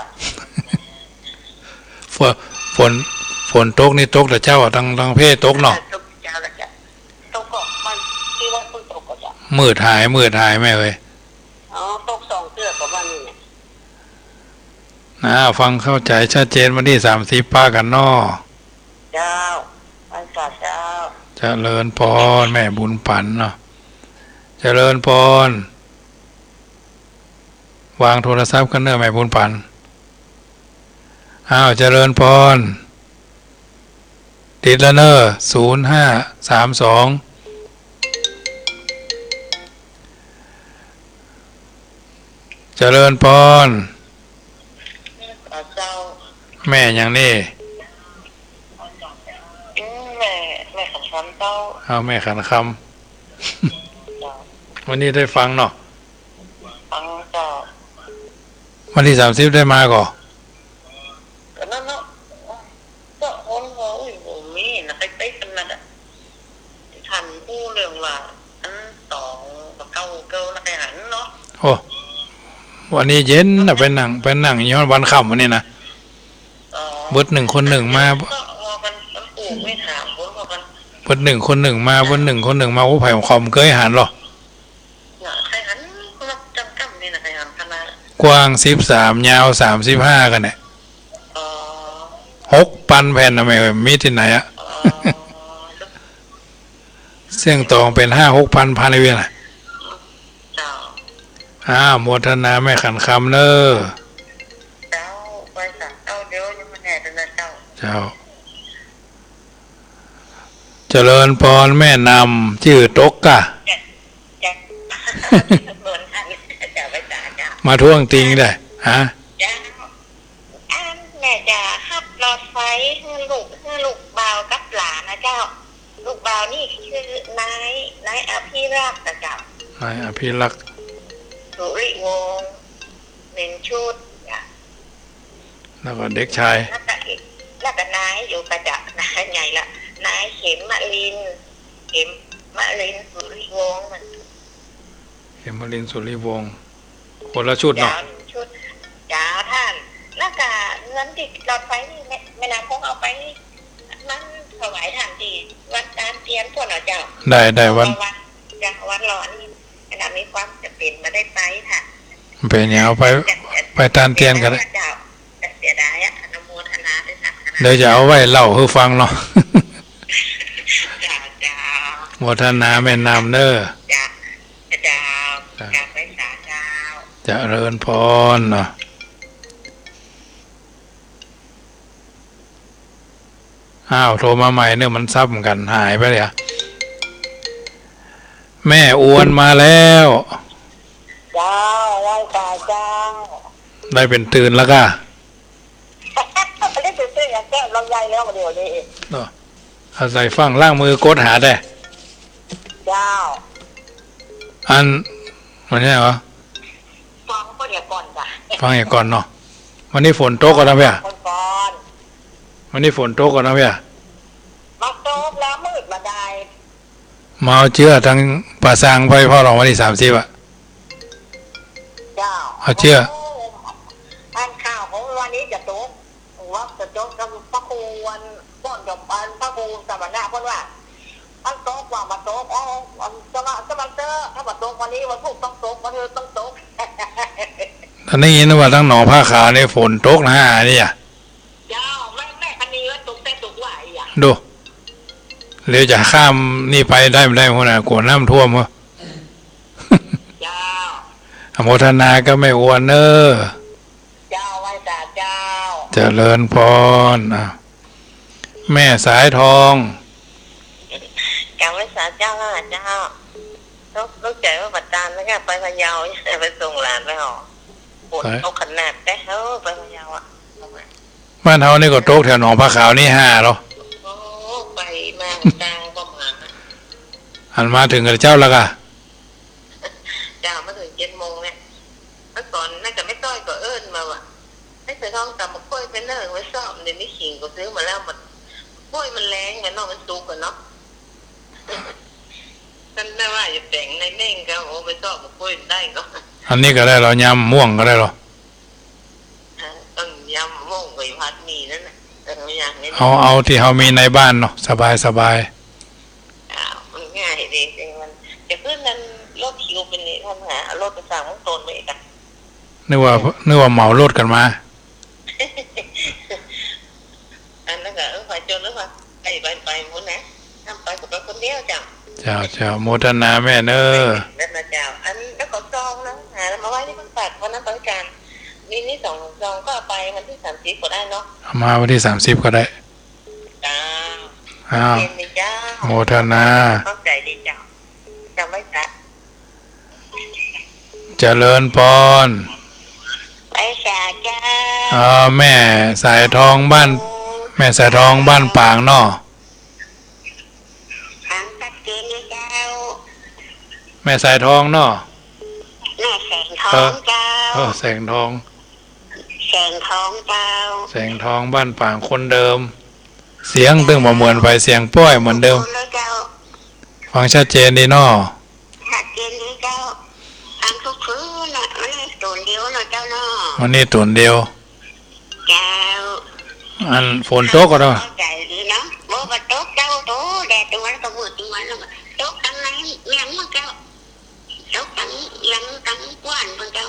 ฝนตกนี่ตกแต่เจ้าทางเพศตกเนาะมืดหายแม่เอ้ยตก2เทื่อประมาณนี้ฟังเข้าใจชัดเจนวันที่30ปากันนอเจ้าไปกับเจ้าเจริญพรแม่บุญปั่นเนาะเจริญพรวางโทรศัพท์กันเนอะแม่บุญปั่นเจริญพรติดแล้วเนอะ0532เจริญพรแม่อย่างนี้แม่ขันคำเจ้าแม่ขันคำวันนี้ได้ฟังเนาะฟังเจ้าวันที่30ได้มาก่อนั่นเนาะก็คนเขาอยู่มีนะไปกันนั่นอ่ะทันผู้เรื่องว่า2กับเก้าแล้วไปหันเนาะโอ้วันนี้เย็นนะไปนั่งย้อนวันค่ำวันนี้นะเบิด1คน1มาไม่ถามคนกันเบิด1คน1มาเบิด1คน1มาโอ้ไผ่คอมเคยหันหรอใครหันรับจำกัดนี่นะใครหันขนาดกว้าง13ยาว35กันเนี่ย6 ปันแผ่นนะแม่มีที่ไหนอะเสียงตองเป็น5-6 พันพันเวียนอ่ะโมทนาแม่ขันคำเนอเจ้าไปสั่งเจ้าเดี๋ยวยังไม่แน่เป็นเจ้าเจริญพรแม่นำชื่อตกกะมาท่วงติงได้แม่จะขับรถไฟให้ลูกบ่าวกับหลานนะเจ้าลูกบ่าวนี่คือนายอภิรักษ์นะเจ้านายอภิรักษ์สุริวงศ์เป็นชุดแล้วก็เด็กชายแล้วก็นายอยู่กระจักนายใหญ่ละนายเข็มมะลินสุริวงศ์มัน เขมรินทร์สุริวงศ์คนละชุด จ้า เนาะ ชุดจ้าท่านแล้วก็เงินที่หลอดไฟนี่แม่น้ำคงเอาไปนั่นถวายท่านที่วัดการเตียนพวกเราเจ้า ได้วัน จ้าวัดหลอนนี่แม่น้ำมีความจะเป็นมาได้ไปค่ะ เป็นอย่างเอาไปตานเตียนกันเลย เจ้าเสียดายอะอนุโมทนาด้วยค่ะ เดี๋ยวจะเอาไว้เล่าให้ฟังเนาะ จ้าจ้า โมทนาแม่นำเด้อ จ้าจ้าจ้าไปสาเจ้า เจะเริญพรเนาะอ้าวโทรมาใหม่เนี่ยมันซับเหมือนกันหายไปเลยอะแม่อวนมาแล้ว จ้าไล่ตาจ้า ได้เป็นตื่นแล้วก็ ไม่ได้ตื่นเต้นอย่างแก้ลำไยแล้วมาเดี๋ยวนี้ เนาะอาศัยฟังล่างมือกดหาได้ เจ้า อันวันนี้เหรอ ฟังก็เดี๋ยวก่อนจ้ะ ฟังอย่างก่อนเนาะวันนี้ฝนตกกันนะเพี่ย คนก่อน วันนี้ฝนตกกันนะเพี่ย มาโต๊ะแล้วมืดมาได้ มาเอาเชื้อทั้งป่าซางไปพ่อรองวันที่30อ่ะ เจ้า เอาเชื่อ อันข่าวของวันนี้จะโต๊ะว่าจะโต๊ะกับพระครูวันป้อนกับอันพระครูสมณะเพราะว่าอันโต๊ะว่ามาโต๊ะอ๋อจะมาเจอถ้ามาโต๊ะวันนี้วันพุธต้องโต๊ะวันนี้ต้องโต๊ะ ตอนนี้ยินว่าทั้งหนองผ้าขาวในฝนตกนะนี่อ่ะ เจ้าแม่คันนี้ว่าตุกแต่ตุกไหวอ่ะ ดูเดี๋ยวจะข้ามนี่ไปได้ไม่ได้คนน่ะกลัวน้ำท่วมวะ เจ้า อโมทนาก็ไม่อวนเนอ เจ้าไหว้ตาเจ้า เจริญพรอ่ะแม่สายทอง เจ้าไหว้ตาเจ้าล่ะเจ้าต้องใจว่าปัจจานแล้วก็ไปพะเยาไปส่งหลานไปหอปวดเอาขนาดแต่เฮ้ไปพะเยาอ่ะ บ้านเฮานี่ก็ตกแถวหนองผ้าขาวนี่5หรอ โอ้ไปมาตางประมาณ อันมาถึงกับเจ้าแล้วก็ เจ้ามาถึง7 โมงเนี่ยเมื่อก่อนน่าจะไม่ต้อยก็เอิ้นมาว่ะให้เสือทองกลับมากล้วยเป็นเนิ่งไว้ซ่อมเดี๋ยวนี้ขิงก็ซื้อมาแล้วมันกล้วยมันแรงเหมือนน้องมันสุกกันเนาะนั่นน่าว่าจะแต่งในเน่งก็โอ้ไปซ่อมมากล้วยได้ก็ อันนี้ก็ได้เหรอยำม่วงก็ได้เหรอ ต้องยำม่วงกับผัดหมี่นั่นน่ะแต่ไม่อยากนี่ เอาที่เฮามีในบ้านเนาะสบายมันง่ายดีจริงมันจะเพื่อนนั้นรถคิวเป็นนี่ทำหารถไปสั่งมันโตนไปอีกอ่ะ นึกว่าเหมารถกันมา อันนั้นก็ฝ่ายจนหรือเปล่าไปหมดนะทำไปกับไปคนเดียวจ้ะ เจ้าโมทนาแม่เนอ นั่นนะเจ้าอันแล้วก็ซองนะหามาไว้ที่บ้านปัดวันนั้นบริการนี่2 ซองก็เอาไปวันที่30ก็ได้เนาะ เอามาวันที่30ก็ได้ จ้า อ้าว เย็นดีจ้า โมทนา เข้าใจดีจ้าจำไว้จ้ะ เจริญพร ไปสาจ้า แม่สายทองบ้าน แม่สายทองบ้านปางเนาะ ทางตัดเกณฑ์เจ้า แม่สายทองเนาะ แม่แสงทองเจ้า แสงทอง แสงทองเจ้า แสงทองบ้านปางคนเดิม เสียงตึงบ่เหมือนไปเสียงป้อยเหมือนเดิม เจ้า ฟังชัดเจนดีเนาะ หัดเกณฑ์นี้เจ้าอันทุกคืนน่ะไม่ได้ตัวเดียวนะเจ้าเนาะ วันนี้ตุนเดียว เจ้า อันฝนตกก็เนาะ เข้าใจดีเนาะโบกตกเจ้าโตแดดตรงนั้นก็มืดตรงนั้นแล้วตกตั้งไหนเลี้ยงมันเจ้าตกตั้งยังตั้งกว้านมันเจ้า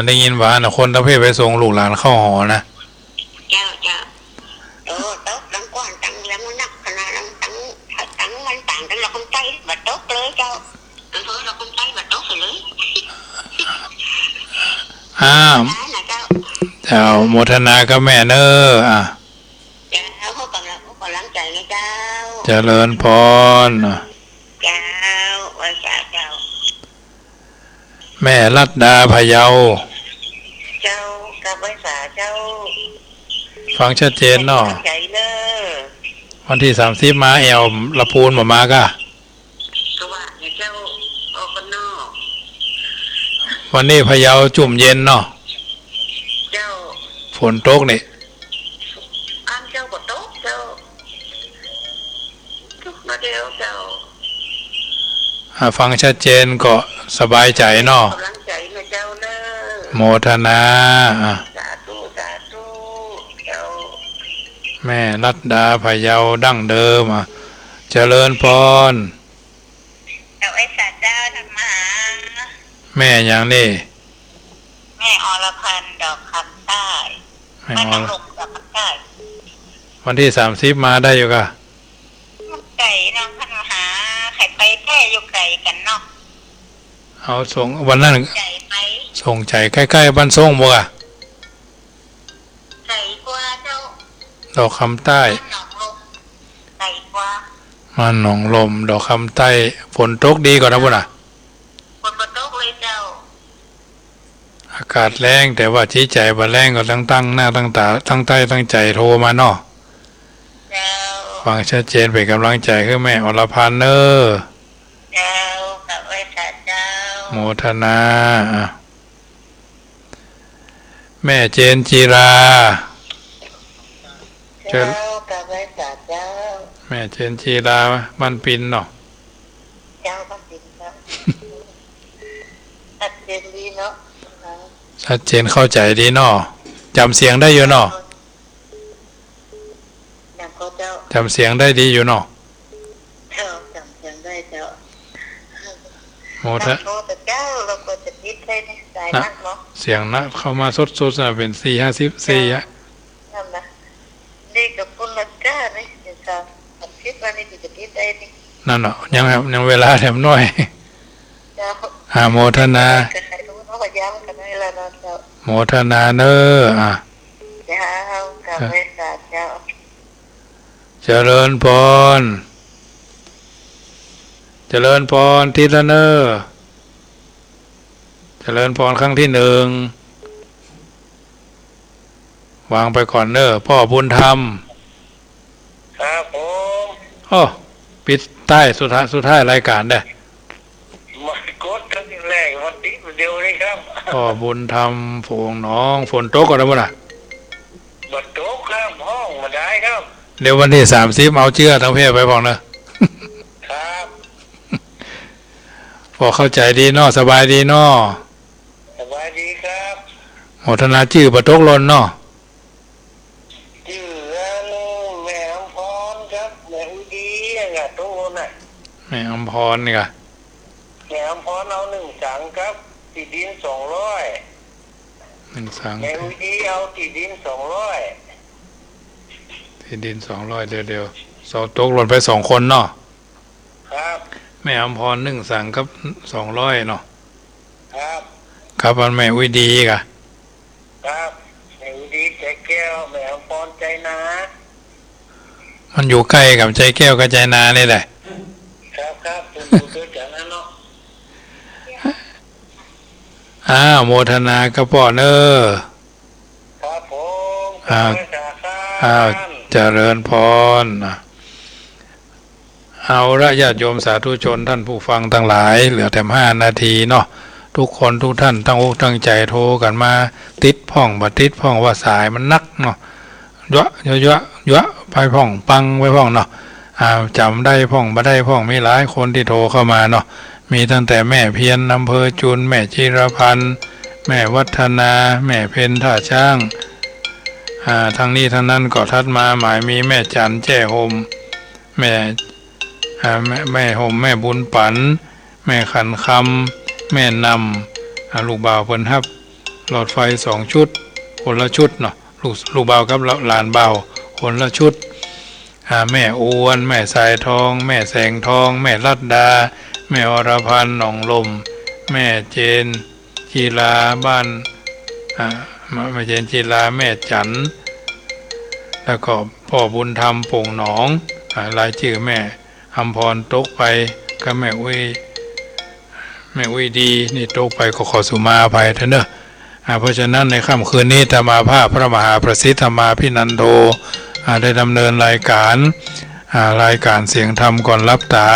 ได้ยินว่าน่ะคนประเภทไปส่งลูกหลานเข้าหอนะ เจ้าตกตั้งกว้านตั้งยังมันนักขนาดนั้นตั้งมันต่างกันเราคนใจบัดตกเลยเจ้าอันเถอะเราคนใจบัดตกเลย อ้าว นะเจ้า เจ้าโมทนาก็แม่เนออ่ะ เจ้าเขากำลังใจนะเจ้า เจริญพร เจ้าไว้เจ้า แม่รัตดาพะเยา เจ้ากับไว้เจ้า ฟังชัดเจนเนาะ ใจเนอะ วันที่30มาแอวละปูนมาก็ ก็ว่าเจ้าออกกันนอก วันนี้พะเยาจุ่มเย็นเนาะ เจ้า ฝนตกนี่ อันเจ้าก็ตกเจ้าทุกมาเดียวเจ้า ฟังชัดเจนก็สบายใจเนาะกำลังใจนะเจ้าเนอะ โมทนาสาธุสาธุเจ้าแม่รัตดาพะเยาดั้งเดิมเจริญพรเจ้าไอ้สัตว์เจ้าธรรมหาแม่อย่างนี้แม่อรพันธ์ดอกคำใต้แม่นรกดอกคำใต้วันที่30มาได้อยู่กะไก่น้องพันหาไข่ไปแค่อยู่ไก่กันเนาะเอาส่งวันนั้นส่งใจใกล้ๆบ้านส่งบ่กะไก่กว่าเจ้าดอกคำใต้ไก่กว่ามันหนองลมดอกคำใต้ฝนตกดีกว่านะพุ่นฝนตกเลยเจ้าอากาศแรงแต่ว่าชี้ใจบ่แรงก็ตั้งหน้าตั้งตาตั้งใต้ตั้งใจโทรมาเนาะฟังชัดเจนเป็นกำลังใจคือแม่อรพันธ์เนอเจ้ากับไว้สัตว์เจ้าโมทนาแม่เจนจีราเจ้ากับไว้สัตว์เจ้าแม่เจนจีราบ้านปินเนาะเจ้าบ้านปินครับชัดเจนดีเนาะชัดเจนเข้าใจดีเนาะจำเสียงได้อยู่เนาะจำเสียงได้ดีอยู่เนาะจำเสียงได้เจ้าโมทะเจ้าเราก็จะคิดให้ใจนักเนาะเสียงนะเข้ามาสดๆเป็น4-54นั่นนะนี่กับคุณละจ้านี่จะคิดว่านี่จะคิดได้นี่นั่นเนาะยังเวลาแถมน้อยโมทนาโมทนาเนอเจ้ากับเวสาเจ้าเจริญพรเจริญพรทิศเนอเจริญพรครั้งที่1วางไปก่อนเนอพ่อบุญธรรมครับผมปิดใต้สุดท้ายรายการได้มากดครั้งแรกวันนี้เดียวนี้ครับพ่อบุญธรรมฝงน้องฝนตกก่อนนะบ่ล่ะบัดตกครับห้องมาได้ครับเดี๋ยววันที่30เอาเชื่อทั้งเพศไปพองนะครับพอเข้าใจดีเนาะสบายดีเนาะสบายดีครับโมทนาชื่อบ่ตกหล่นเนาะชื่อแม่อำพรครับแม่อุดีอ่ะโตน่ะแม่อำพรนี่กะแม่อำพรเอา1 สังครับที่ดิน200 1 สังแม่อุดีเอาที่ดิน200ที่ดิน200เดี๋ยวๆตกหล่นไป2 คนเนาะครับแม่อำพร1 สังกับ200เนาะครับครับมันแม่อุ้ยดีกะครับแม่อุ้ยดีใจแก้วแม่อำพรใจนามันอยู่ใกล้กับใจแก้วกับใจนานี่แหละครับอยู่ด้วยกันนั่นเนาะโมทนากับพ่อเนอครับผมเจริญพรเอาละญาติโยมสาธุชนท่านผู้ฟังทั้งหลายเหลือแต่5 นาทีเนาะทุกคนทุกท่านตั้งอกตั้งใจโทรกันมาติดพ่องบ่ติดพ่องว่าสายมันนักเนาะเยอะไปพ่องปังไว้พ่องเนาะจำได้พ่องบ่ได้พ่องมีหลายคนที่โทรเข้ามาเนาะมีตั้งแต่แม่เพียรอำเภอจุนแม่จิรพันธ์แม่วัฒนาแม่เพ็ญท่าช้างทางนี้ทางนั้นก็ทัดมาหมายมีแม่จันแจ้ห่มแม่ห่มแม่บุญปันแม่ขันคำแม่นำลูกบ่าวเพิ่นฮับหลอดไฟ2 ชุดคนละชุดเนาะลูกบ่าวกับหลานบ่าวคนละชุดแม่อ้วนแม่สายทองแม่แสงทองแม่รัตดาแม่อรพันธ์หนองลมแม่เจนจีราบ้านแม่เจนจีราแม่จันแล้วก็พ่อบุญธรรมโป่งหนองรายชื่อแม่อำพรตกไปก็แม่อุ้ยดีนี่ตกไปก็ขอสุมาอภัยเถอะเนอะเพราะฉะนั้นในค่ำคืนนี้ธรรมาภาพพระมหาประสิทธิ์ธรรมาภินันโทได้ดำเนินรายการเสียงธรรมก่อนรับตา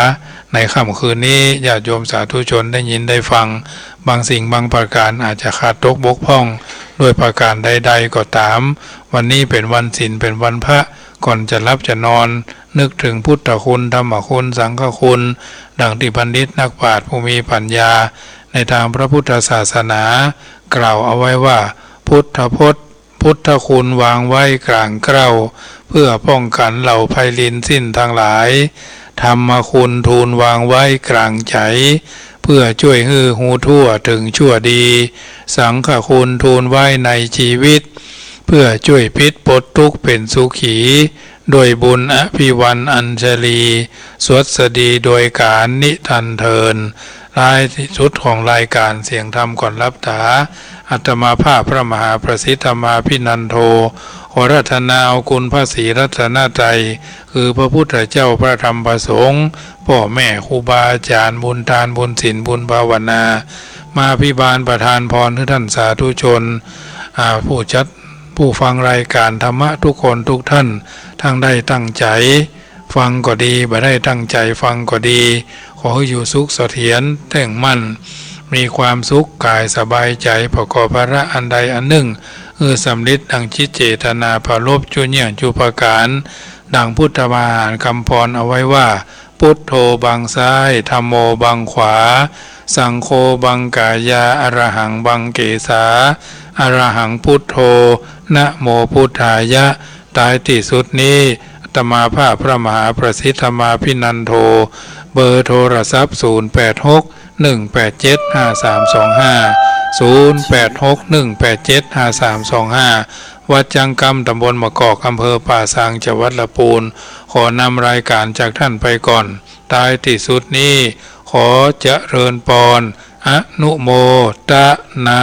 ในค่ำคืนนี้ญาติโยมสาธุชนได้ยินได้ฟังบางสิ่งบางประการอาจจะขาดตกบกพร่องด้วยประการใดๆก็ตามวันนี้เป็นวันศีลเป็นวันพระก่อนจะรับจะนอน นึกถึงพุทธคุณธรรมคุณสังฆคุณดังที่บัณฑิตนักปราชญ์ผู้มีปัญญาในทางพระพุทธศาสนากล่าวเอาไว้ว่าพุทธพจน์พุทธคุณวางไว้กลางเกล้าเพื่อป้องกันเหล่าภัยลินสิ้นทั้งหลายธรรมคุณทูลวางไว้กลางใจเพื่อช่วยฮือหูทั่วถึงชั่วดีสังฆคุณทูลไว้ในชีวิตเพื่อช่วยพิษปลดทุกข์เป็นสุขีโดยบุญอภิวันอัญชลีสวดสดีโดยการนิทันเทินรายที่สุดของรายการเสียงธรรมก่อนรับตาอัตมาภาพพระมหาประสิทธมาพินันโทขอรัตนาเอาคุณพระศรีรัตนตรัยคือพระพุทธเจ้าพระธรรมพระสงฆ์พ่อแม่ครูบาอาจารย์บุญทานบุญศีลบุญภาวนามาพิบาลประทานพรให้ท่านสาธุชนผู้ฟังรายการธรรมะทุกคนทุกท่านทั้งได้ตั้งใจฟังก็ดีบ่ได้ตั้งใจฟังก็ดีขอให้อยู่สุขเสถียรแต่งมั่นมีความสุขกายสบายใจประกอบภาระอันใดอันหนึ่งสำลิดดังจิตเจตนาภาลบจุเนียจุปการดังพุทธมหาคำพรเอาไว้ว่าพุทโธบังซ้ายธัมโมบังขวาสังโฆบังกายาอรหังบังเกสาอรหังพุทโธนะโมพุทธายะตายที่สุดนี้อาตมาภาพพระมหาประสิทธมาพินันโทเบอร์โทรศัพท์0861875325 วัดจังกำตำบลมะกอกอำเภอป่าซางจังหวัดลำพูนขอนำรายการจากท่านไปก่อนตายที่สุดนี้ขอเจริญพรอนุโมทนา